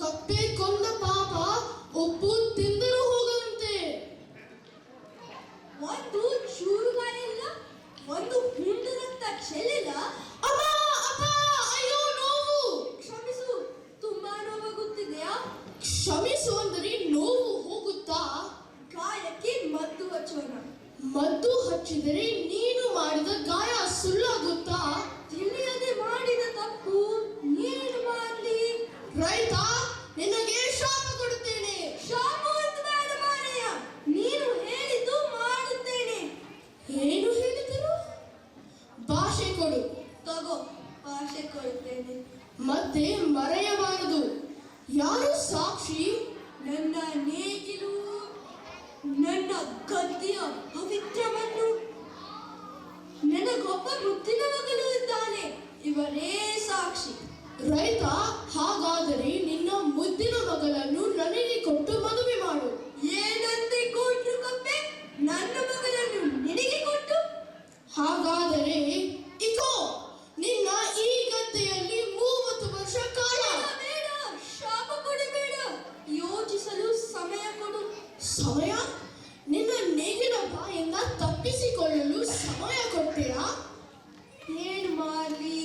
ಕಪ್ಪೆ ಕೊಂದ ಪಾಪ ಒಪ್ಪು ತಿಂದರೂ ಹೋಗದಂತೆ. ಒಂದು ಚೂರು ಗಾಯಿಲ್ಲ, ಒಂದು ಹುಂಡು ರಕ್ತ ಚೆಲ್ಲಿಲ್ಲ. ಅಮ್ಮ, ಅಪ್ಪ, ಅಯ್ಯೋ ನೋವು. ಕ್ಷಮಿಸು, ತುಂಬಾ ನೋವಾಗುತ್ತಿದೆಯಾ? ಕ್ಷಮಿಸು ಅಂದರೆ ನೋವು ಹೋಗುತ್ತಾ? ಗಾಯಕ್ಕೆ ಮದ್ದು ಹಚ್ಚೋಣ. ಮದ್ದು ಹಚ್ಚಿದರೆ ನೀನು ಮಾಡಿದ ಗಾಯ ಸುಳ್ಳಾಗುತ್ತಾ? ತಿಳಿಯದೆ ಮಾಡಿದ ತಪ್ಪು ನೀನು ಮಾಡಲಿ. ರೈತ, ನಿನಗೆ ಶಾಪ ಕೊಡುತ್ತೇನೆ. ಶಾಪ ಒಂದು ಬೇಡ ಮಾರಯ್ಯ, ನೀನು ಹೇಳಿದ್ದು ಮಾಡುತ್ತೇನೆ. ಏನು ಹೇಳಿದರು? ಭಾಷೆ ಕೊಡು. ತಗೋ, ಭಾಷೆ ಕೊಡುತ್ತೇನೆ. ಮತ್ತೆ ಮರೆಯಬಾರದು. ಯಾರು ಸಾಕ್ಷಿ? ನನ್ನ ನೇಗಿಲು ನನ್ನ ಗದ್ದೆಯ ಪವಿತ್ರವನ್ನು ನನಗೊಬ್ಬ ಮುದ್ದಿನ ಮಗನು ಇದ್ದಾನೆ, ಇವರೇ ಸಾಕ್ಷಿ. ರೈತ, ಹಾಗಾದರೆ ನಿನ್ನ ಮುದ್ದಿನ ಮಗಳನ್ನು ನನಗೆ ಕೊಟ್ಟು ಮದುವೆ ಮಾಡು. ಏನಂತೆ ಕೊಟ್ರು ಕಪ್ಪೆ? ನನ್ನ ಮಗನನ್ನು ನಿನಗೆ ಕೊಟ್ಟು? ಹಾಗಾದರೆ ಇಕೋ ನಿನ್ನ ಈ ಗದ್ದೆಯಲ್ಲಿ 30 ವರ್ಷ ಕಾಲ. ಬೇಡ, ಶಾಪ ಕೊಡಬೇಡ, ಯೋಚಿಸಲು ಸಮಯ ಕೊಡು. ಸಮಯ? ನಿನ್ನ ನೇಗಿಲ ಬಾಯಿಂದ ತಪ್ಪಿಸಿಕೊಳ್ಳಲು ಸಮಯ ಕೊಡ್ತೀರಾ? ಏನು ಮಾಡಲಿ,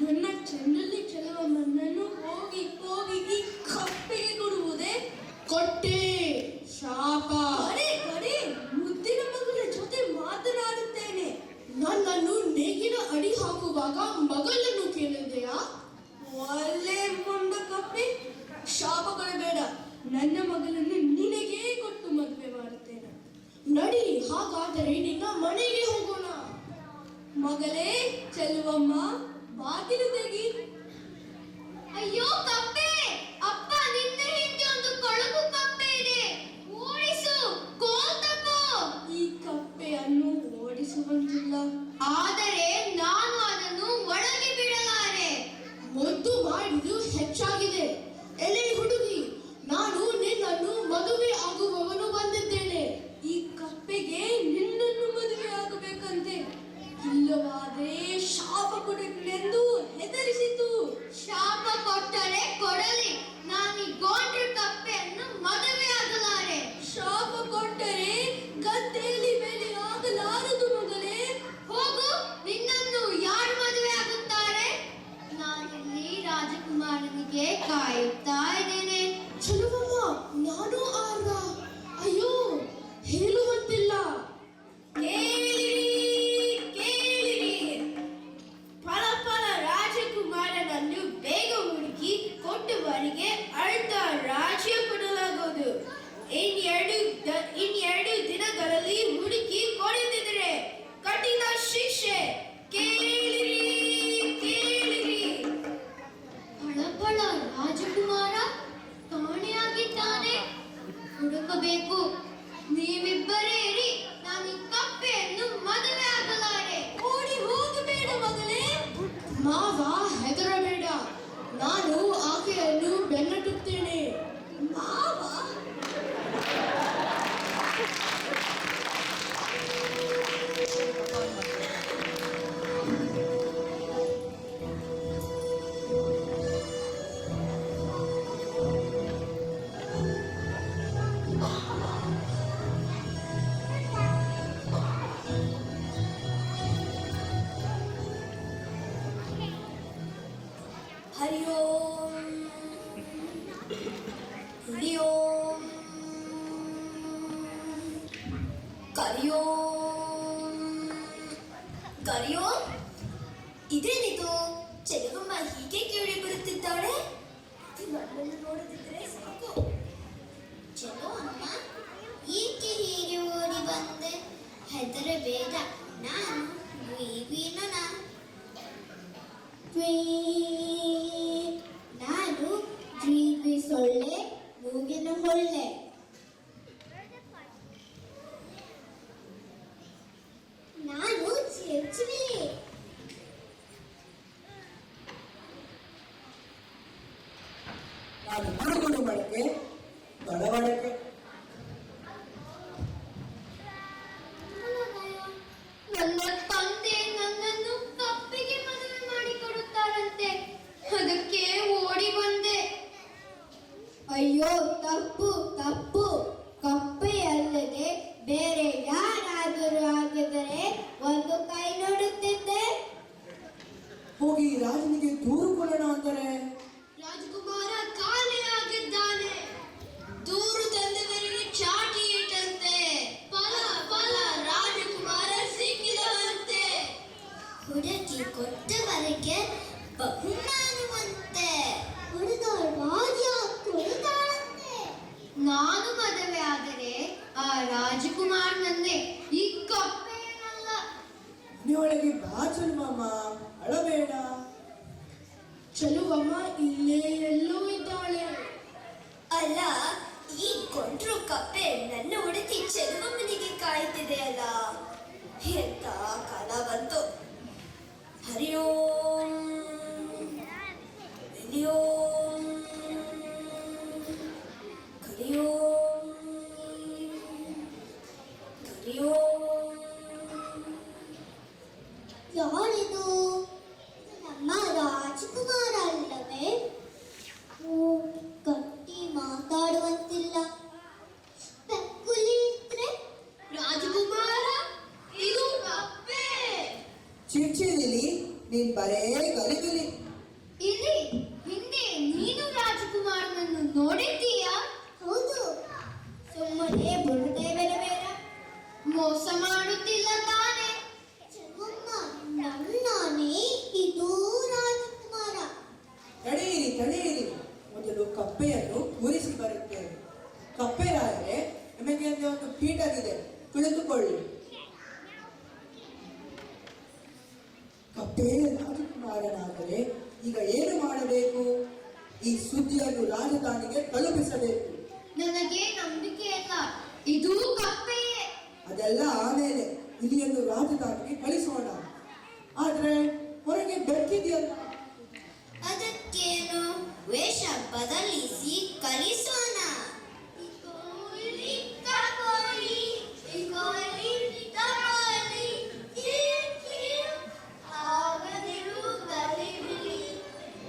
ನನ್ನ ಚೆನ್ನಲ್ಲಿ ಚೆಲ್ಲುವ ಮಣ್ಣನ್ನು ಹೋಗಿ ಹೋಗಿ ಈ ಕಪ್ಪೆಗೆ ಕೊಡುವುದೇ? ಕೊಟ್ಟೆ ಶಾಪ. ಕಡೆ ಕಡೆ ಮುದ್ದಿನ ಮಗನ ಜೊತೆ ಮಾತನಾಡುತ್ತೇನೆ. ನನ್ನನ್ನು ನೇಗಿನ ಅಡಿ ಹಾಕುವಾಗ ಮಗಳನ್ನು ಕೇಳಿದೆಯಾ? ಒಳ್ಳೆ ಮುಂಡ ಕಪ್ಪೆ, ಶಾಪ ಕೊಡಬೇಡ, ನನ್ನ ಮಗನನ್ನು ನಿನಗೇ ಕೊಟ್ಟು ಮದುವೆ ಮಾಡುತ್ತೇನೆ. ನಡಿ, ಹಾಗಾದರೆ ನಿನ್ನ ಮನೆಗೆ ಹೋಗೋಣ. ಮಗಳೇ ಚೆಲುವಮ್ಮ, ಬಾಗಿಲು ತೆಗಿ. ಅಯ್ಯೋ ಕಪ್ಪೆ, ಅಪ್ಪ ನಿನ್ನ ಹಿಂದೆ ಒಂದು ಕೊಳಕು ಕಪ್ಪೆ ಇದೆ, ಓಡಿಸು, ಕೋಲ್ ತಗೋ. ಈ ಕಪ್ಪೆಯನ್ನು ಓಡಿಸುವಂತಿಲ್ಲ. ಆದರೆ ನಾನು ಅದನ್ನು ಒಳಗೆ ಬಿಡಲಾರೆ. ಮುದ್ದು ಮಾಡಿದ್ದು ಹೆಚ್ಚಾಗಿದೆ. ಎಲೆ ಹುಡುಗಿ, ನಾನು ನಿನ್ನನ್ನು ಮದುವೆ ಆಗುವವನು ಬಂದಿದ್ದೇನೆ. ಈ ಕಪ್ಪೆಗೆ ನಿನ್ನನ್ನು ಮದುವೆ ಆಗಬೇಕಂತೆ, ಇಲ್ಲವಾದರೆ ಶಾಪ ಕೊಡಲೆಂದು ಹೆದರಿಸಿತು. ಶಾಪ ಕೊಟ್ಟರೆ ಕೊಡಲಿ, ನಾನು ಈ ಗೋಂಡ್ರ ಕಪ್ಪೆಯನ್ನು ಮದುವೆ ಆಗಲಾರೆ. ಶಾಪ ಕೊಟ್ಟರೆ ಗದ್ದೆಯಲ್ಲಿ ಬೆಲೆ ಆಗಲಾರದು ಮಗಳೇ. ಹೋಗು, ನಿನ್ನನ್ನು ಯಾರು ಮದುವೆ ಆಗುತ್ತಾರೆ? ನಾನಿಲ್ಲಿ ರಾಜಕುಮಾರನಿಗೆ ಕಾಯುತ್ತಾ ಇದ್ದೇನೆ. ಚೆಲುವಮ್ಮ, ನಾನು ಆರ್ದ. ಅಯ್ಯೋ, ಹೇಳುವಂತಿಲ್ಲ. ಕೇಳಿರಿ, ಫಲ ರಾಜಕುಮಾರನನ್ನು ಬೇಗ ಹುಡುಕಿ ಕೊಟ್ಟವರಿಗೆ ಅರ್ಧ ರಾಜ್ಯ ಕೊಡಲಾಗುವುದು. ಇನ್ನೆರಡು ದಿನಗಳಲ್ಲಿ ಹುಡುಕಿ ಕೊಡದಿದ್ದರೆ ಕಠಿಣ ಶಿಕ್ಷೆ. ಕೇಳಿರಿ. ಫಳಫಳ ರಾಜಕುಮಾರ ಕಾಣೆಯಾಗಿದ್ದಾನೆ, ಹುಡುಕಬೇಕು. ನೀವಿಬ್ಬರೇ ಇರಿ, ನಾನು ಈ ಕಪ್ಪೆಯನ್ನು ಮದುವೆ ಆಗಲಾರೆ. ಓಡಿ ಹೋಗಬೇಡ ಮಗಳೇ. ಮಾವ, ಹೆದರಬೇಡ, ನಾನು ಆಕೆಯನ್ನು ಬೆನ್ನಟ್ಟುತ್ತೇನೆ. ಮಾವ, ಹರಿ ಓಂ, ಹರಿ ಓಂ, ಕರಿ ಓಂ, ಕರಿ ಓಂ. ಇದೇನಿದು? ಚೆಲುವಮ್ಮ ಹೀಗೆ ಕೇಳಿ ಬರುತ್ತಿದ್ದಾಳೆ. ನನ್ನನ್ನು ನೋಡುತ್ತಿದ್ದರೆ ಸಾಕು. ಚೆಲುವಮ್ಮ, ಏಕೆ ಹೀಗೆ ಓಡಿ ಬಂದೆ? ಹೆದರಬೇಡ, ನಾನು ಗುಯಿಗುಯಿನನ. ನಾನು ದ್ವಿದ್ವಿ ಸೊಳ್ಳೆ, ಮೂಗಿನ ಹೊಳ್ಳೆ. ನಾನು ಚಿರ್ಚಿಲಿ. ನಾನು ಗುಡುಗುಡು ಮಡಕೆ ಬಡವಡಕೆ. ನನ್ನ ತಂದೆ ನನ್ನನ್ನು ಕಪ್ಪೆಗೆ ಮದುವೆ ಮಾಡಿಕೊಡುತ್ತಾರಂತೆ, ಅದಕ್ಕೆ ಓಡಿ ಬಂದೆ. ಅಯ್ಯೋ, ತಪ್ಪು ತಪ್ಪು. ಕಪ್ಪೆಯಲ್ಲದೆ ಬೇರೆ ಯಾರಾದರೂ ಆಗಿದ್ದರೆ ಒಂದು ಕೈ ನೋಡುತ್ತಿದ್ದೆ. ಹೋಗಿ ರಾಜನಿಗೆ ದೂರು ಕೊಡೋಣ ಅಂದರೆ ರಾಜಕುಮಾರ ಕಾಣೆಯಾಗಿದ್ದಾನೆ. ದೂರು ತಂದವರಿಗೆ ಚಾಟಿ ಇಟ್ಟಂತೆ. ಫಲ ಫಲ ರಾಜಕುಮಾರ ಸಿಕ್ಕಿದವಂತೆ. ಹುಡುಕಿ ಕೊಟ್ಟವರಿಗೆ ಬಹುಮಾನವಂತೆ. ಹುಡುಗ ರಾಜ ಕೊಡುತ್ತಾಳಂತೆ. ನಾನು ಮದುವೆ ಆದರೆ ಆ ರಾಜಕುಮಾರನನ್ನೇ, ಈ ಕಪ್ಪೆಯನ್ನಲ್ಲ. ನೀವೊಳಗೆ ಬಾ ಚೆಲುವಮ್ಮ, ಅಳಬೇಡ. ಚೆಲುವಮ್ಮ ಇಲ್ಲೇ ಎಲ್ಲೋ ಇದ್ದಾಳೆ. ಅಲ್ಲ, ಎಲಿಯೋಂ ಎಲಿಯೋಂ ಕರಿಯೋಂ ಕರಿಯೋಂ. ಯಾರಿದು? ನಮ್ಮ ರಾಜಕುಮಾರ ಅಲ್ಲವೇ? ಓ, ಗಟ್ಟಿ ಮಾತಾಡುವಂತಿಲ್ಲ. ಬೆಕ್ಕುಲಿ ಇದ್ರೆ ರಾಜಕುಮಾರ, ಇದು ಕಪ್ಪೆ. ಚಿಡ್ಚಿಲಿಲಿ ನೀನ್ ಬರೇ ಗಲಿಬಿಲಿ. ಇಲ್ಲಿ ಹಿಂದೆ ನೀನು ರಾಜಕುಮಾರನನ್ನು ನೋಡಿದ್ದೀಯಾ? ಹೌದು. ಸುಮ್ಮನೆ ಬುಡದೆ ಬೇರೆ ಬೇರೆ ಮೋಸ ಮಾಡುತ್ತಿಲ್ಲ ತಾನೆ? ಚೆನ್ನಮ್ಮ, ನನ್ನಾನೇ ಇದು ರಾಜಕುಮಾರ. ತಡೆಯಿರಿ ತಡೆಯಿರಿ, ಮೊದಲು ಕಪ್ಪೆಯನ್ನು ಕೂರಿಸಿ ಬರುತ್ತೇವೆ. ಕಪ್ಪೆರಾದರೆ ನಿಮಗೆ ಒಂದು ಪೀಠವಿದೆ, ಕುಳಿತುಕೊಳ್ಳಿ. ಕಪ್ಪೆ ರಾಜಕುಮಾರನಾದರೆ ಈಗ ಏನು ಮಾಡಬೇಕು? ಈ ಸುದ್ದಿಯನ್ನು ರಾಜಧಾನಿಗೆ ತಲುಪಿಸಬೇಕು. ನನಗೆ ನಂಬಿಕೆ ಇಲ್ಲ, ಇದು ಕಪ್ಪೆಯೇ. ಅದೆಲ್ಲ ಆಮೇಲೆ ಇಲಿಯನ್ನು ರಾಜಧಾನಿಗೆ ಕಳಿಸೋಣ. ಆದ್ರೆ ಹೊರಗೆ ಬೆಕ್ಕಿದೆಯಲ್ಲ, ಅದಕ್ಕೇನು, ವೇಷ ಬದಲಿಸಿ ಕಲಿಸೋಣ.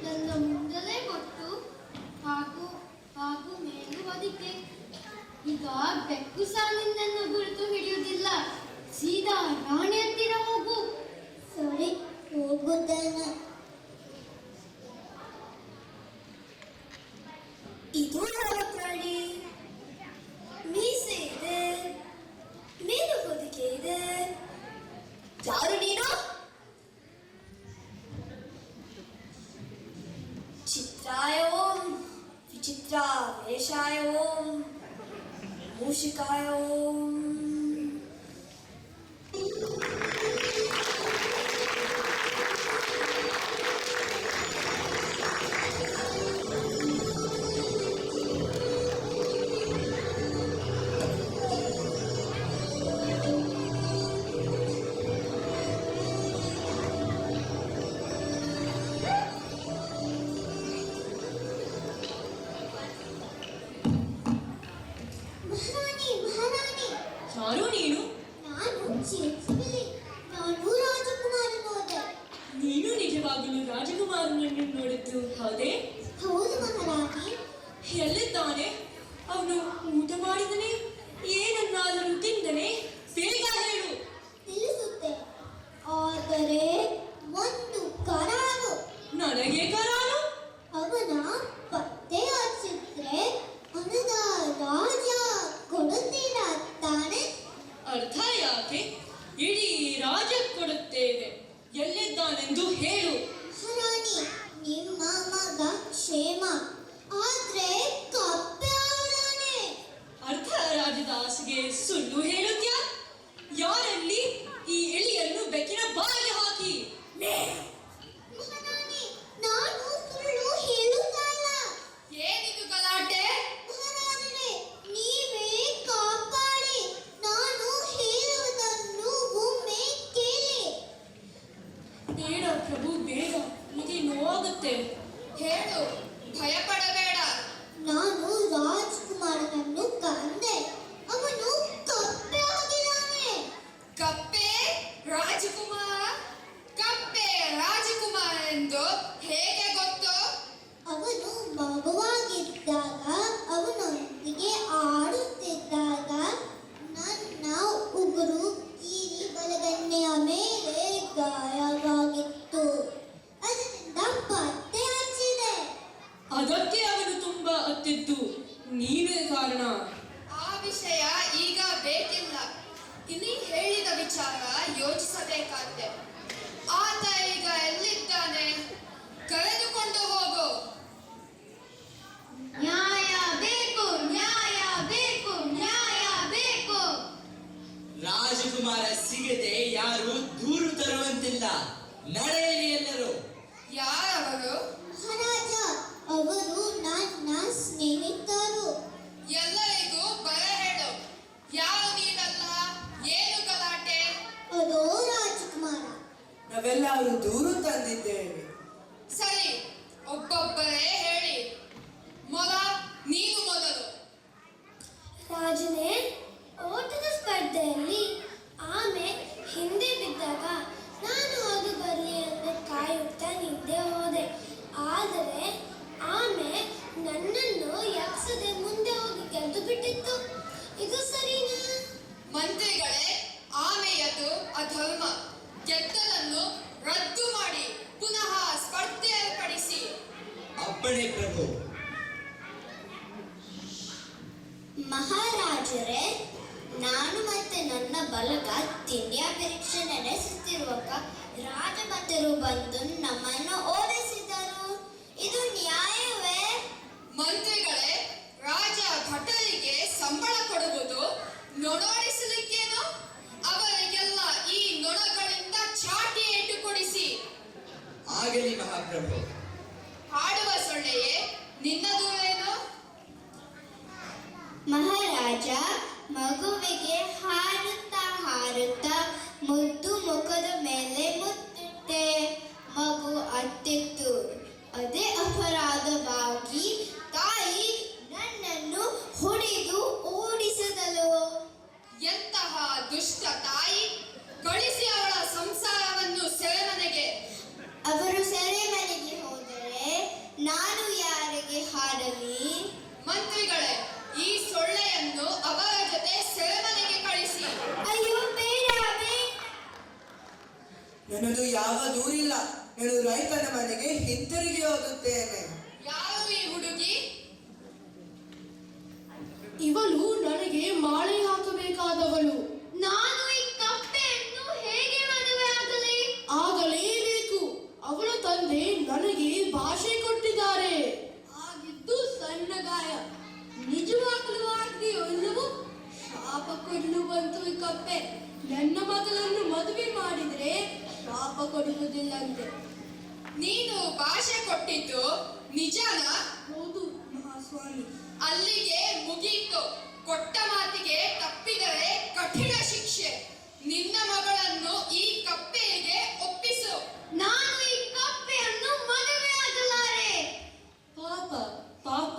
ನನ್ನ ಮುಂದಲೇ ಕೊಟ್ಟು ಹಾಗೂ ಹಾಗೂ ಮೇಲುವುದಕ್ಕೆ ಈಗ ಬೆಕ್ಕು ಸಾಲಿನನ್ನು ಗುರುತು ಹಿಡಿಯುವುದಿಲ್ಲ. ಸೀದಾ ರಾಣಿ ಹತ್ತಿರ ಹೋಗು. ಸರಿ, ಹೋಗುತ್ತೇನೆ. ಇದು ಯಾವ ಪ್ರಾಣಿ? ಮೀಸೆ ಇದೆ, ಮೇಲು ಹೊದಿಕೆ ಇದೆ. ಯಾರು ನೀನು? ಚಿತ್ರಾಯ ಓಂ, ವಿಚಿತ್ರ ವೇಷಾಯ ಓಂ, ಮೂಷಿಕಾಯ ಓಂ. ಮಹಾರಾಣಿ, ಮಹಾರಾಣಿ, ಯಾರು ನೀನು? ನಾನು ಚಿರಚಿಬಿಲಿ. ನಾನು ರಾಜಕುಮಾರನೋದೆ. ನೀನು ನಿಜವಾಗಲೂ ರಾಜಕುಮಾರನನ್ನು ನೋಡಿದ್ದು ಹೌದೇ? ಹೌದು ಮಹಾರಾಣಿ. ಎಲ್ಲಿದ್ದಾನೆ ಅವನು? ಊಟ ಮಾಡಿದನೆ? ಏನನ್ನಾದರೂ ತಿಂದನೆ? ಬೇಗ ಹೇಳು. ತಿಳಿಸುತ್ತೆ, ಆದರೆ ಒಂದು ಕರಾರು. ನನಗೆ ಕರಾರು? ಅವನ ಪತ್ತೆ ಹಚ್ಚಿದ್ರೆ ಅವನ ರಾಜ ಕೊಡುತ್ತೀರ ತಾನೆ? ಅರ್ಥ ಯಾಕೆ? ಇಡೀ ರಾಜ ಕೊಡುತ್ತೇವೆ. ಎಲ್ಲಿದ್ದಾನೆಂದು ಹೇಳು. ಮಹಾರಾಣಿ, ನಿಮ್ಮ ಮಗ ಕ್ಷೇಮ, ಆದ್ರೆ ಕಪ್ಪೆ ಅವಳಾನೆ. ಅರ್ಥ ರಾಜದಾಸಿಗೆ ಸುಳ್ಳು ಹೇಳುತ್ಯಾ? ಯಾರಲ್ಲಿ ಈ ಎಳಿಯನ್ನು ಬೆಕ್ಕಿನ ಬಾಯಿಗೆ ಹಾಕಿ? ಮಹಾರಾಣಿ, ನಾನು ಸುಳ್ಳು ಹೇಳುತ್ತಲ್ಲ. ಏನಿದು ಗಲಾಟೆ? ಮಹಾರಾಜರೇ, ನೀವೇ ಕಾಪಾಡಿ. ನಾನು ಹೇಳುವುದನ್ನು ಒಮ್ಮೆ ಕೇಳಿ. ಬೇಡ ಪ್ರಭು, ಬೇಡ, ನನಗೆ ನೋವಾಗುತ್ತೆ. ಹೇಳು, ಭಯಪಡಬೇಡ. ನಾನು ರಾಜ್ಕುಮಾರನನ್ನು ಕಂಡೆ. ಅವನು ಕಪ್ಪೆ ಆಗಿದ್ದಾನೆ. ಕಪ್ಪೆ ರಾಜಕುಮಾರ? ಕಪ್ಪೆ ರಾಜಕುಮಾರ ಎಂದು ಹೇಗೆ ಗೊತ್ತು? ಅವನು ಮಗುವಾಗಿದ್ದಾಗ ಅವನೊಂದಿಗೆ ಆಡುತ್ತಿದ್ದಾಗ ನನ್ನ ಉಗುರು ಕೀರಿ ಬಲಗಣ್ಣೆಯ ಮೇಲೆ ಗಾಯವಾಗಿತ್ತು. ಅದರಿಂದ ಪತ್ತೆ ಹಚ್ಚಿದೆ. ಅದಕ್ಕೆ ಅವನು ತುಂಬಾ ಅತ್ತಿದ್ದು ನೀವೇ ಕಾರಣ. ಆ ವಿಷಯ ಈಗ ಬೇಕಿಲ್ಲ. ಇಲ್ಲಿ ಹೇಳಿದ ವಿಚಾರ ಯೋಚಿಸಬೇಕಾದ್ದೆ. ಆತ ಈಗ ಎಲ್ಲಿದ್ದಾನೆ? ಕರೆದುಕೊಂಡು ಹೋಗು. ನ್ಯಾಯ ಬೇಕು, ನ್ಯಾಯ ಬೇಕು, ನ್ಯಾಯ ಬೇಕು. ರಾಜಕುಮಾರ ಸಿಗದೆ ಯಾರು ದೂರು ತರುವಂತಿಲ್ಲ. ನಡೆಯಿರಿ ಎಲ್ಲರೂ. ಯಾರವರು? ಮಹಾರಾಜ, ಅವರು ನನ್ನ ಸ್ನೇಹಿತರು. ಎಲ್ಲರಿಗೂ ಬರ ಹೇಳು. ಯಾರು ನೀನಲ್ಲ? ಏನು ಗಲಾಟೆ? ಅದೋ ರಾಜಕುಮಾರ. ನಾವೆಲ್ಲರೂ ದೂರು ತಂದ ಮಹಾರಾಜರೇ, ನಾನು ಮತ್ತೆ ನನ್ನ ಬಳಗ ತಿಂಡಿಯ ಪರೀಕ್ಷೆ ನಡೆಸುತ್ತಿರುವಾಗ ರಾಜಭಟರು ಬಂದು ನಮ್ಮನ್ನು ಓಡಿಸಿದರು. ಇದು ನ್ಯಾಯವೇ? ಮಂತ್ರಿಗಳೇ, ರಾಜ ಭಟರಿಗೆ ಸಂಬಳ ಕೊಡುವುದು ನೊಣೋಡಿಸಲಿಕ್ಕೇನು? ಅವರಿಗೆಲ್ಲ ಈ ನೊಣಗಳಿಂದ ಚಾಟಿ ಏಟು ಕೊಡಿಸಿ. ಆಗಲಿ ಮಹಾಪ್ರಭು. ಹಾಡುವ ಸೊಳ್ಳೆಯೇ, ನಿನ್ನ ದೂರೇನು? ಮಹಾರಾಜ, ಮಗುವಿಗೆ ಹಾರುತ್ತಾ ಹಾರುತ್ತಾ ಮುದ್ದು ಮುಖದ ಮೇಲೆ ಮುತ್ತಿಟ್ಟೆ. ಮಗು ಅತ್ತಿತ್ತು. ಅದೇ ಅಪರಾಧವಾಗಿ ತಾಯಿ ನನ್ನನ್ನು ಹೊಡೆದು ಓಡಿಸಿದಳು. ಎಂತಹ ದುಷ್ಟ ತಾಯಿ! ಕಳಿಸಿ ಅವಳ ಸಂಸಾರವನ್ನು ಸೆರೆಮನೆಗೆ. ಅವರು ಸೆರೆಮನೆಗೆ ಹೋದರೆ ನಾನು ಯಾರಿಗೆ ಹಾಡಲಿ? ಮಂತ್ರಿಗಳೇ, ಈ ಸೊಳ್ಳೆಯನ್ನು ಅವರ ಜೊತೆ ಸೆರೆಮನೆಗೆ ಕಳಿಸಿ. ಅಯ್ಯೋ, ಬೇಡ ನನ್ನದು ಯಾವ ದೂರಿಲ್ಲ. ನಾನು ರೈತನ ಮನೆಗೆ ಹಿಂತಿರುಗಿ ಹೋಗುತ್ತೇನೆ. ಯಾರು ಈ ಹುಡುಗಿ? ಇವಳು ನನಗೆ ಮಾಳೆ ಹಾಕಬೇಕಾದವಳು. ನಾನು ಈ ಕಪ್ಪೆಯನ್ನು ಹೇಗೆ ಮದುವೆ ಆಗಲಿ? ಆಗಲೇಬೇಕು. ಅವಳ ತಂದೆ ನನಗೆ ಭಾಷೆ ಕೊಟ್ಟಿದ್ದಾರೆ. ಆಗಿದ್ದು ಸಣ್ಣ ಗಾಯ. ನಿಜವಾಗಲೂ ಆಗಿದೆಯೋ ಇಲ್ಲವೋ? ಶಾಪ ಕೊಡಲು ಬಂತು ಈ ಕಪ್ಪೆ. ನನ್ನ ಮಗಳನ್ನು ಮದುವೆ ಮಾಡಿದ್ರೆ ಶಾಪ ಕೊಡುವುದಿಲ್ಲಂತೆ. ನೀನು ಭಾಷೆ ಕೊಟ್ಟಿದ್ದು ನಿಜನಾ? ಹೌದು ಮಹಾಸ್ವಾಮಿ. ಅಲ್ಲಿಗೆ ಮುಗೀತು. ಕೊಟ್ಟ ಮಾತಿಗೆ ತಪ್ಪಿದರೆ ಕಠಿಣ ಶಿಕ್ಷೆ. ನಿನ್ನ ಮಗಳನ್ನು ಈ ಕಪ್ಪೆಗೆ ಒಪ್ಪಿಸು. ನಾನು ಈ ಕಪ್ಪೆಯನ್ನು ಮದುವೆ ಆಗಲಾರೆ. ಪಾಪ ಪಾಪ,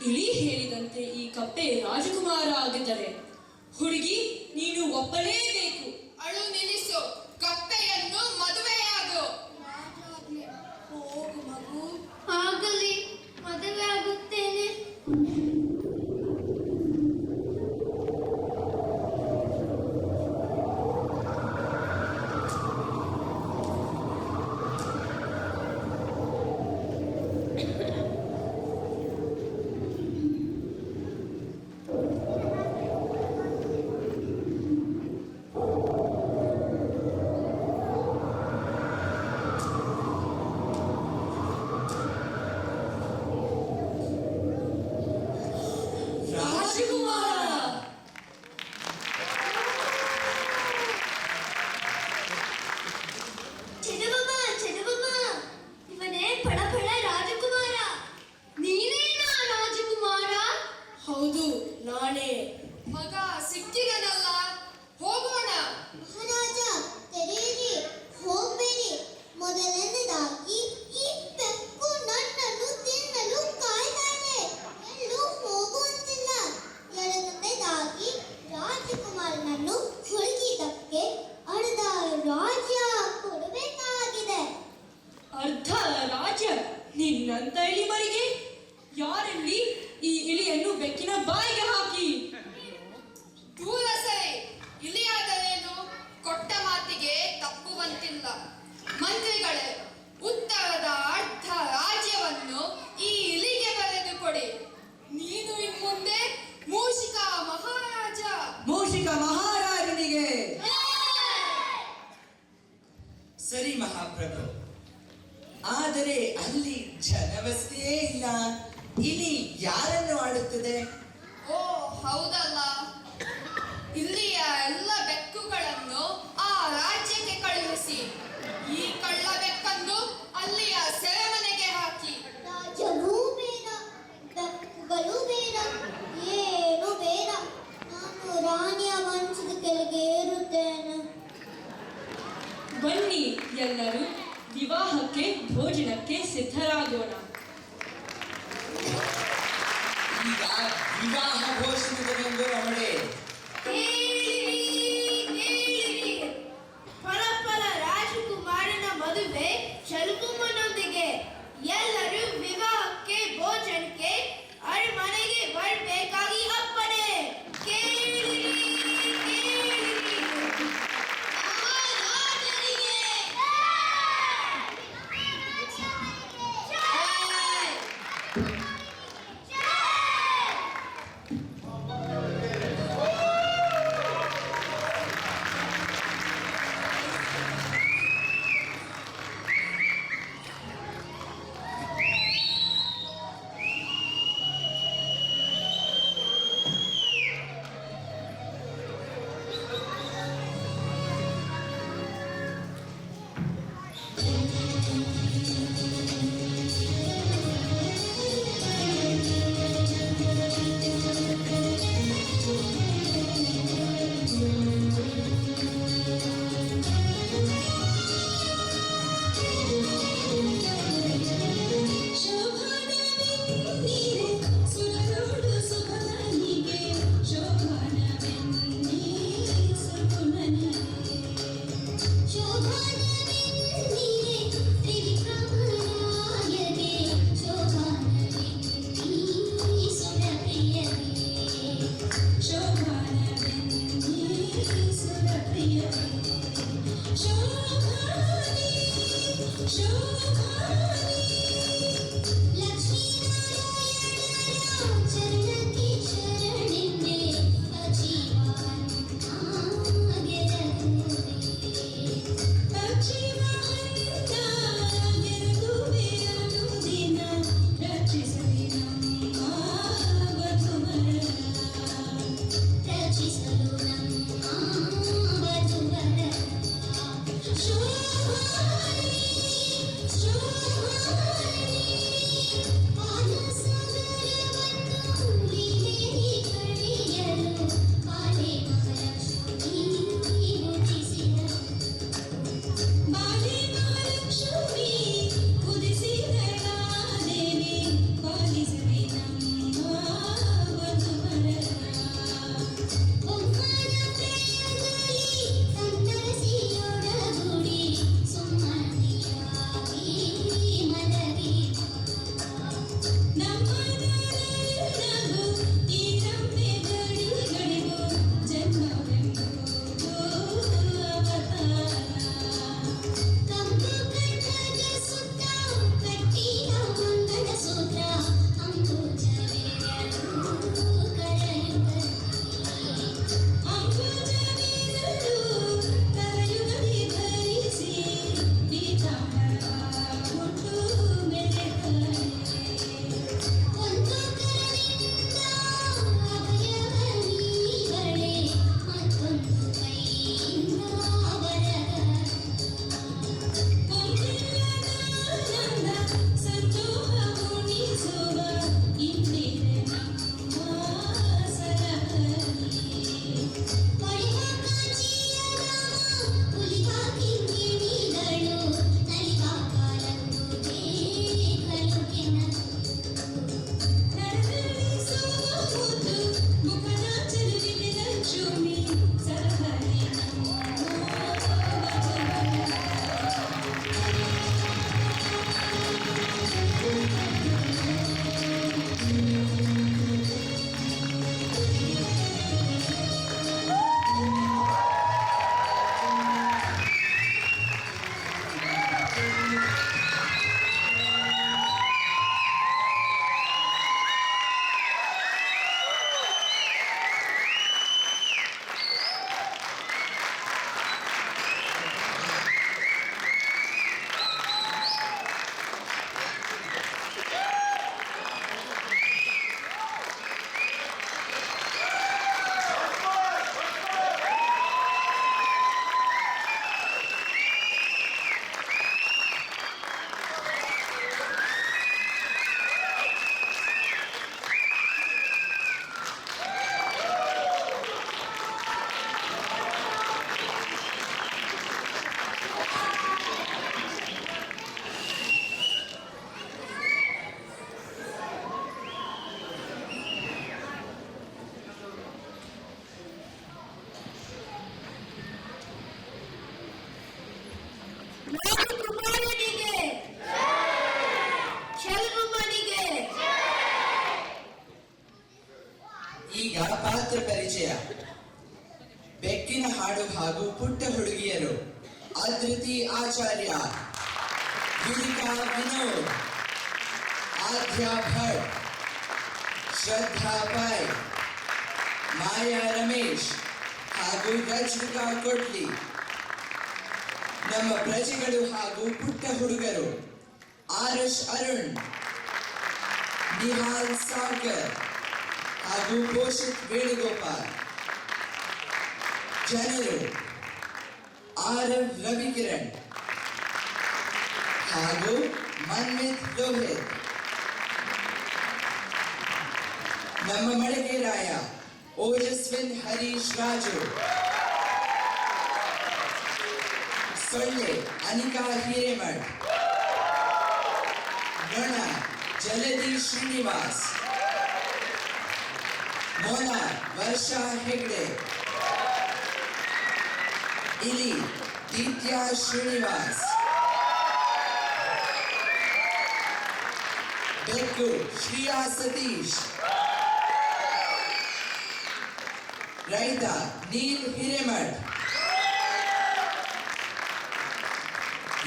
ಇಲಿ ಹೇಳಿದಂತೆ ಈ ಕಪ್ಪೆ ರಾಜಕುಮಾರ ಆಗಿದ್ದರೆ ಹುಡುಗಿ ನೀನು ಒಪ್ಪಲೇಬೇಕು. ಅಳು ನಿಲ್ಲಿಸು. ಕಪ್ಪೆಯನ್ನು ಮದುವೆಯಾಗು. ಹೋಗು ಮಗು. ಆಗಲಿ, ಮದುವೆ ಆಗುತ್ತೇನೆ. ಚೆನ್ನಬಮ್ಮ, ಇವನೇ ಫಳಫಳ ರಾಜಕುಮಾರ. ನೀನೇನಾ ರಾಜಕುಮಾರ? ಹೌದು, ನಾನೇ. ಮಗ ಸಿಕ್ಕಿದನಲ್ಲ, ಹೋಗೋಣ. ಮಹಾರಾಜ, ತೆರೆಯಿರಿ, ಹೋಗ್ಬೇಡಿ. ಮೊದಲನೇದಾಗಿ ಈ ಬೆಕ್ಕು ನನ್ನನ್ನು ತಿನ್ನಲು ಕಾಯ್ತಾ ಇದೆ. ಎಲ್ಲೂ ಹೋಗುವಂತಿಲ್ಲ. ಎರಡನೇದಾಗಿ ರಾಜಕುಮಾರನನ್ನು ಹುಡುಗಿದಕ್ಕೆ ಅರ್ಧ ರಾಜ್ಯ ಕೊಡಬೇಕಾಗಿದೆ. ಅರ್ಧ ರಾಜ್ಯ? ನಿನ್ನಂತ ಇಳಿಮರಿಗೆ ಯಾರಲ್ಲಿ ಈ ಇಲಿಯನ್ನು ಬೆಕ್ಕಿನ ಬಾಯಿಗೆ ಹಾಕಿ. ದೂರ ಸರಿ. ಇಲಿಯಾದರೇನು? ಕೊಟ್ಟ ಮಾತಿಗೆ ತಪ್ಪುವಂತಿಲ್ಲ. ಮಂತ್ರಿಗಳೇ, ಉತ್ತರದ ಅರ್ಧ ರಾಜ್ಯವನ್ನು ಈ ಇಲಿಗೆ ಬರೆದು ಕೊಡಿ. ನೀನು ಇನ್ಮುಂದೆ ಮೂಷಿಕ ಮಹಾರಾಜ. ಮೂಷಿಕ ಮಹಾರಾಜನಿಗೆ. ಸರಿ ಮಹಾಪ್ರಭು. ಆದರೆ ಅಲ್ಲಿ ಜನವಸತಿಯೇ ಇಲ್ಲ. ಇಲಿ ಯಾರನ್ನು ಆಡುತ್ತದೆ? ಓ ಹೌದಲ್ಲ. ಇಲ್ಲಿಯ ಎಲ್ಲ ಬೆಕ್ಕುಗಳನ್ನು ಆ ರಾಜ್ಯಕ್ಕೆ ಕಳುಹಿಸಿ. ಈ ಕಳ್ಳ ಬೆಕ್ಕನ್ನು ಅಲ್ಲಿಯ ಸೆರೆಮನೆಗೆ ಹಾಕಿ. ರಾಜ್ಯವೂ ಬೇಡ, ಬೆಕ್ಕುಗಳು ಬೇಡ, ಏನು ಬೇಡ. ನಾನು ರಾಣಿಯ ಮಂಚದ ಕೆಳಗೆ ಏರುತ್ತೇನೆ. ಬನ್ನಿ ಎಲ್ಲರೂ ವಿವಾಹಕ್ಕೆ ಭೋಜನಕ್ಕೆ ಸಿದ್ಧರಾಗೋಣ. ಈಗ ವಿವಾಹ ಘೋಷಣೆಗೊಂದು ಅವಳೆ. ಫಳಫಳ ರಾಜಕುಮಾರನ ಮದುವೆ ಶಲ್ಕುಮನೊಂದಿಗೆ. ಎಲ್ಲರೂ ವಿವಾಹಕ್ಕೆ ಭೋಜನಕ್ಕೆ ಅರಮನೆಗೆ ಬರಬೇಕಾಗಿ ಅಪ್ಪಣೆ. ಕೇಳಿರಿ, ಕೇಳಿರಿ. ಈಗ ಪಾತ್ರ ಪರಿಚಯ. ಬೆಕ್ಕಿನ ಹಾಡು ಹಾಗೂ ಪುಟ್ಟ ಹುಡುಗಿಯರು. ಅದ್ರಿತಿ ಆಚಾರ್ಯ, ಯುವಿಕಾ ವಿನೋದ್, ಆದ್ಯಾ ಭಟ್, ಶ್ರದ್ಧಾ ಪೈ, ಮಾಯಾ ರಮೇಶ್ ಹಾಗೂ ರಜ್ವಿಕಾ ಕೊಡ್ಲಿ. ನಮ್ಮ ಪ್ರಜೆಗಳು ಹಾಗೂ ಪುಟ್ಟ ಹುಡುಗರು: ಆರುಷ್ ಅರುಣ್, ನಿಹಾಲ್ ಸಾಗರ್ ಹಾಗೂ ಪೋಷಿತ್ ವೇಣುಗೋಪಾಲ್. ಜನರು: ಆರವ್ ರವಿಕಿರಣ್ ಹಾಗೂ ಮನ್ವಿತ್ ಲೋಹಿತ್. ನಮ್ಮ ಮಡಗೇರಾಯ: ಓಜಸ್ವಿನ್ ಹರೀಶ್ ರಾಜು, ಸೊಳ್ಳೆ ಅನಿಕಾ ಹಿರೇಮಠ್, ನೊಣ ಜಲದಿ ಶ್ರೀನಿವಾಸ್, ಮೊನ ವರ್ಷಾ ಹೆಗ್ಡೆ, ಇಲಿ ದಿತ್ಯಾ ಶ್ರೀನಿವಾಸ್, ಬೆಕ್ಕು ಶ್ರೀಯಾ ಸತೀಶ್, ರೈತ ನೀಲ್ ಹಿರೇಮಠ್.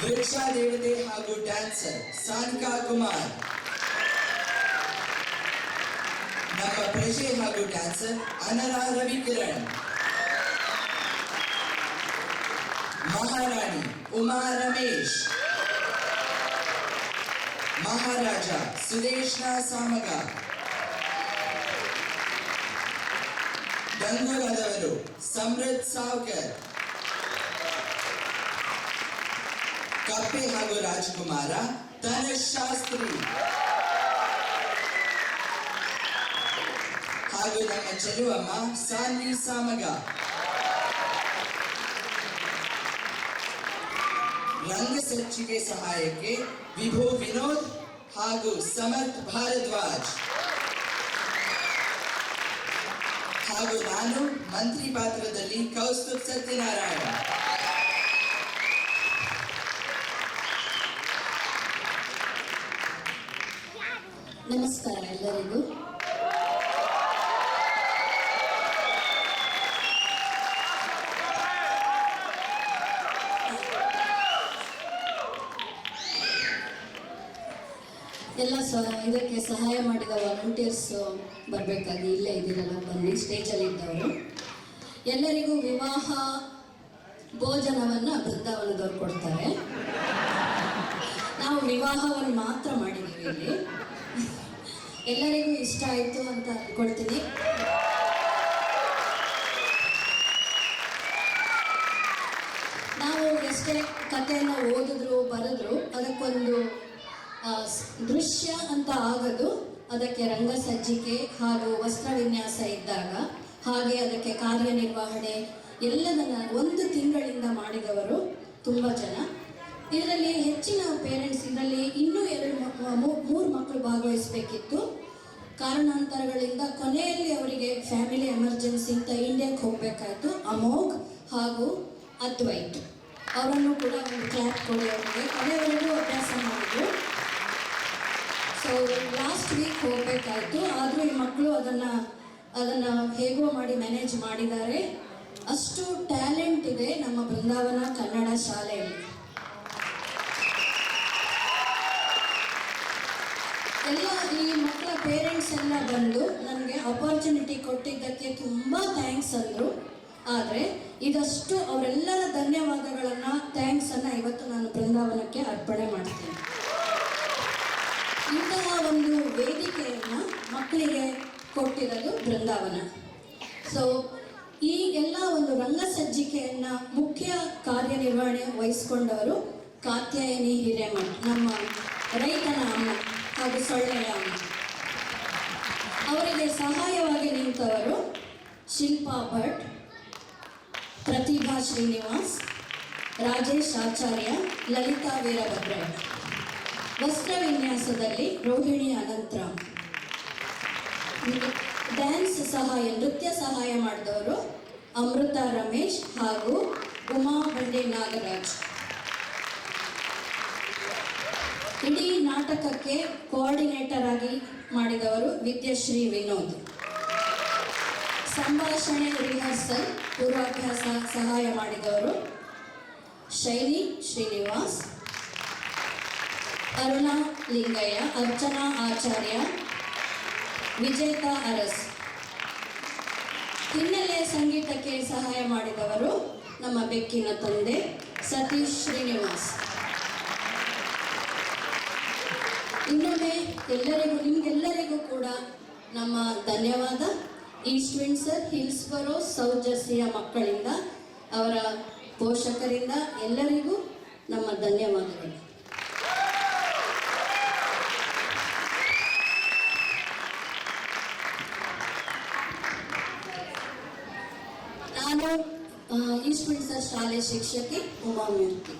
ವೃಕ್ಷ ದೇವತೆ ಹಾಗೂ ಡ್ಯಾನ್ಸರ್ ಸಾನಿಕಾ ಕುಮಾರ್. ನಮ್ಮ ಪ್ರಜೆ ಹಾಗೂ ಡ್ಯಾನ್ಸರ್ ಅನರಾ ರವಿಕಿರಣ್. ಮಹಾರಾಣಿ ಉಮಾ ರಮೇಶ್, ಮಹಾರಾಜ ಸುದೇಶ್ನ ಸಾಮಗ. ಡಂಗುರದವರು ಸಮೃದ್ಧ್ ಸಾವ್ಕರ್. ಕಪ್ಪೆ ಹಾಗೂ ರಾಜಕುಮಾರ ತನುಷ್ ಶಾಸ್ತ್ರಿ ಹಾಗೂ ನಮ್ಮ ಚೆಲುವಮ್ಮ ಸಾನ್ವಿ ಸಾಮಗ. ರಂಗಸಜ್ಜಿಕೆ ಸಹಾಯಕ್ಕೆ ವಿಭು ವಿನೋದ್ ಹಾಗೂ ಸಮರ್ಥ್ ಭಾರದ್ವಾಜ್. ಹಾಗೂ ನಾನು ಮಂತ್ರಿ ಪಾತ್ರದಲ್ಲಿ ಕೌಸ್ತುಭ್ ಸತ್ಯನಾರಾಯಣ. ನಮಸ್ಕಾರ ಎಲ್ಲರಿಗೂ. ಎಲ್ಲ ಇದಕ್ಕೆ ಸಹಾಯ ಮಾಡಿದ ವಾಲಂಟಿಯರ್ಸ್ ಬರಬೇಕಾಗಿ ಇಲ್ಲೇ ಇದ್ದೀರಲ್ಲ, ಬನ್ನಿ, ಸ್ಟೇಜಲ್ಲಿ ಇದ್ದವರು. ಎಲ್ಲರಿಗೂ ವಿವಾಹ ಭೋಜನವನ್ನು ಬೃಂದಾವನದವ್ರು ಕೊಡ್ತಾರೆ. ನಾವು ವಿವಾಹವನ್ನು ಮಾತ್ರ ಮಾಡಿದ್ದೀವಿ ಇಲ್ಲಿ. ಎಲ್ಲರಿಗೂ ಇಷ್ಟ ಆಯಿತು ಅಂತ ಅನ್ಕೊಳ್ತೀನಿ. ನಾವು ಎಷ್ಟೇ ಕಥೆಯನ್ನು ಓದಿದ್ರು ಬರೆದ್ರು ಅದಕ್ಕೊಂದು ದೃಶ್ಯ ಅಂತ ಆಗೋದು ಅದಕ್ಕೆ ರಂಗಸಜ್ಜಿಕೆ ಹಾಗೂ ವಸ್ತ್ರ ವಿನ್ಯಾಸ ಇದ್ದಾಗ, ಹಾಗೆ ಅದಕ್ಕೆ ಕಾರ್ಯನಿರ್ವಹಣೆ ಎಲ್ಲದನ್ನ ಒಂದು ತಿಂಗಳಿಂದ ಮಾಡಿದವರು ತುಂಬ ಜನ. ಇದರಲ್ಲಿ ಹೆಚ್ಚಿನ ಪೇರೆಂಟ್ಸ್, ಇದರಲ್ಲಿ ಇನ್ನೂ 2-3 ಮಕ್ಕಳು ಭಾಗವಹಿಸಬೇಕಿತ್ತು. ಕಾರಣಾಂತರಗಳಿಂದ ಕೊನೆಯಲ್ಲಿ ಅವರಿಗೆ ಫ್ಯಾಮಿಲಿ ಎಮರ್ಜೆನ್ಸಿ ಅಂತ ಇಂಡಿಯಾಕ್ಕೆ ಹೋಗಬೇಕಾಯ್ತು. ಅಮೋಘ್ ಹಾಗೂ ಅದ್ವೈತ್ ಅವರನ್ನು ಕೂಡ ಒಂದು ಕ್ಲಾಪ್ ಕೊಡಿ. ಅವರಿಗೆ ಕೊನೆಯವರೆಗೂ ಅಭ್ಯಾಸ ಮಾಡಿದ್ರು. ಸೊ ಲಾಸ್ಟ್ ವೀಕ್ ಹೋಗಬೇಕಾಯ್ತು. ಆದರೂ ಈ ಮಕ್ಕಳು ಅದನ್ನು ಹೇಗೋ ಮಾಡಿ ಮ್ಯಾನೇಜ್ ಮಾಡಿದ್ದಾರೆ. ಅಷ್ಟು ಟ್ಯಾಲೆಂಟ್ ಇದೆ ನಮ್ಮ ಬೃಂದಾವನ ಕನ್ನಡ ಶಾಲೆಯಲ್ಲಿ. ಎಲ್ಲ ಈ ಮಕ್ಕಳ ಪೇರೆಂಟ್ಸ್ ಎಲ್ಲ ಬಂದು ನನಗೆ ಅಪರ್ಚುನಿಟಿ ಕೊಟ್ಟಿದ್ದಕ್ಕೆ ತುಂಬ ಥ್ಯಾಂಕ್ಸ್ ಅಂದರು. ಆದರೆ ಇದಷ್ಟು ಅವರೆಲ್ಲರ ಧನ್ಯವಾದಗಳನ್ನು, ಥ್ಯಾಂಕ್ಸನ್ನು ಇವತ್ತು ನಾನು ಬೃಂದಾವನಕ್ಕೆ ಅರ್ಪಣೆ ಮಾಡ್ತೀನಿ. ಇಂತಹ ಒಂದು ವೇದಿಕೆಯನ್ನು ಮಕ್ಕಳಿಗೆ ಕೊಟ್ಟಿರೋದು ಬೃಂದಾವನ. ಸೊ ಈ ಎಲ್ಲ ಒಂದು ರಂಗಸಜ್ಜಿಕೆಯನ್ನು ಮುಖ್ಯ ಕಾರ್ಯನಿರ್ವಹಣೆ ವಹಿಸ್ಕೊಂಡವರು ಕಾತ್ಯಾಯನಿ ಹಿರೇಮಠ್, ನಮ್ಮ ರೈತನ ಅಮ್ಮ ಹಾಗೂ ಸೊಳ್ಳೆಯ ಅಮ್ಮ. ಅವರಿಗೆ ಸಹಾಯವಾಗಿ ನಿಂತವರು ಶಿಲ್ಪಾ ಭಟ್, ಪ್ರತಿಭಾ ಶ್ರೀನಿವಾಸ್, ರಾಜೇಶ್ ಆಚಾರ್ಯ, ಲಲಿತಾ ವೀರಭದ್ರ. ವಸ್ತ್ರ ವಿನ್ಯಾಸದಲ್ಲಿ ರೋಹಿಣಿ ಅನಂತರಾಮ್. ಡ್ಯಾನ್ಸ್ ಸಹಾಯ, ನೃತ್ಯ ಸಹಾಯ ಮಾಡಿದವರು ಅಮೃತ ರಮೇಶ್ ಹಾಗೂ ಉಮಾ ಬಂಡೆ ನಾಗರಾಜ್. ಇಡೀ ನಾಟಕಕ್ಕೆ ಕೋಆರ್ಡಿನೇಟರ್ ಆಗಿ ಮಾಡಿದವರು ವಿದ್ಯಾಶ್ರೀ ವಿನೋದ್. ಸಂಭಾಷಣೆ ರಿಹರ್ಸಲ್ ಪೂರ್ವಾಭ್ಯಾಸ ಸಹಾಯ ಮಾಡಿದವರು ಶೈನಿ ಶ್ರೀನಿವಾಸ್, ಅರುಣಾ ಲಿಂಗಯ್ಯ, ಅರ್ಚನಾ ಆಚಾರ್ಯ, ವಿಜೇತಾ ಅರಸ್. ಹಿನ್ನೆಲೆ ಸಂಗೀತಕ್ಕೆ ಸಹಾಯ ಮಾಡಿದವರು ನಮ್ಮ ಬೆಕ್ಕಿನ ತಂದೆ ಸತೀಶ್ ಶ್ರೀನಿವಾಸ್. ಇನ್ನೊಮ್ಮೆ ನಿಮ್ಗೆಲ್ಲರಿಗೂ ಕೂಡ ನಮ್ಮ ಧನ್ಯವಾದ. ಈಸ್ಟ್ ವಿಂಡ್ಸರ್, ಹಿಲ್ಸ್ಬರೋ, ಸೌತ್ ಜರ್ಸಿಯ ಮಕ್ಕಳಿಂದ, ಅವರ ಪೋಷಕರಿಂದ ಎಲ್ಲರಿಗೂ ನಮ್ಮ ಧನ್ಯವಾದಗಳು. ನಾನು ಈಸ್ಟ್ ವಿಂಡ್ಸರ್ ಶಾಲೆ ಶಿಕ್ಷಕಿ ಉಮಾಮೂರ್ತಿ.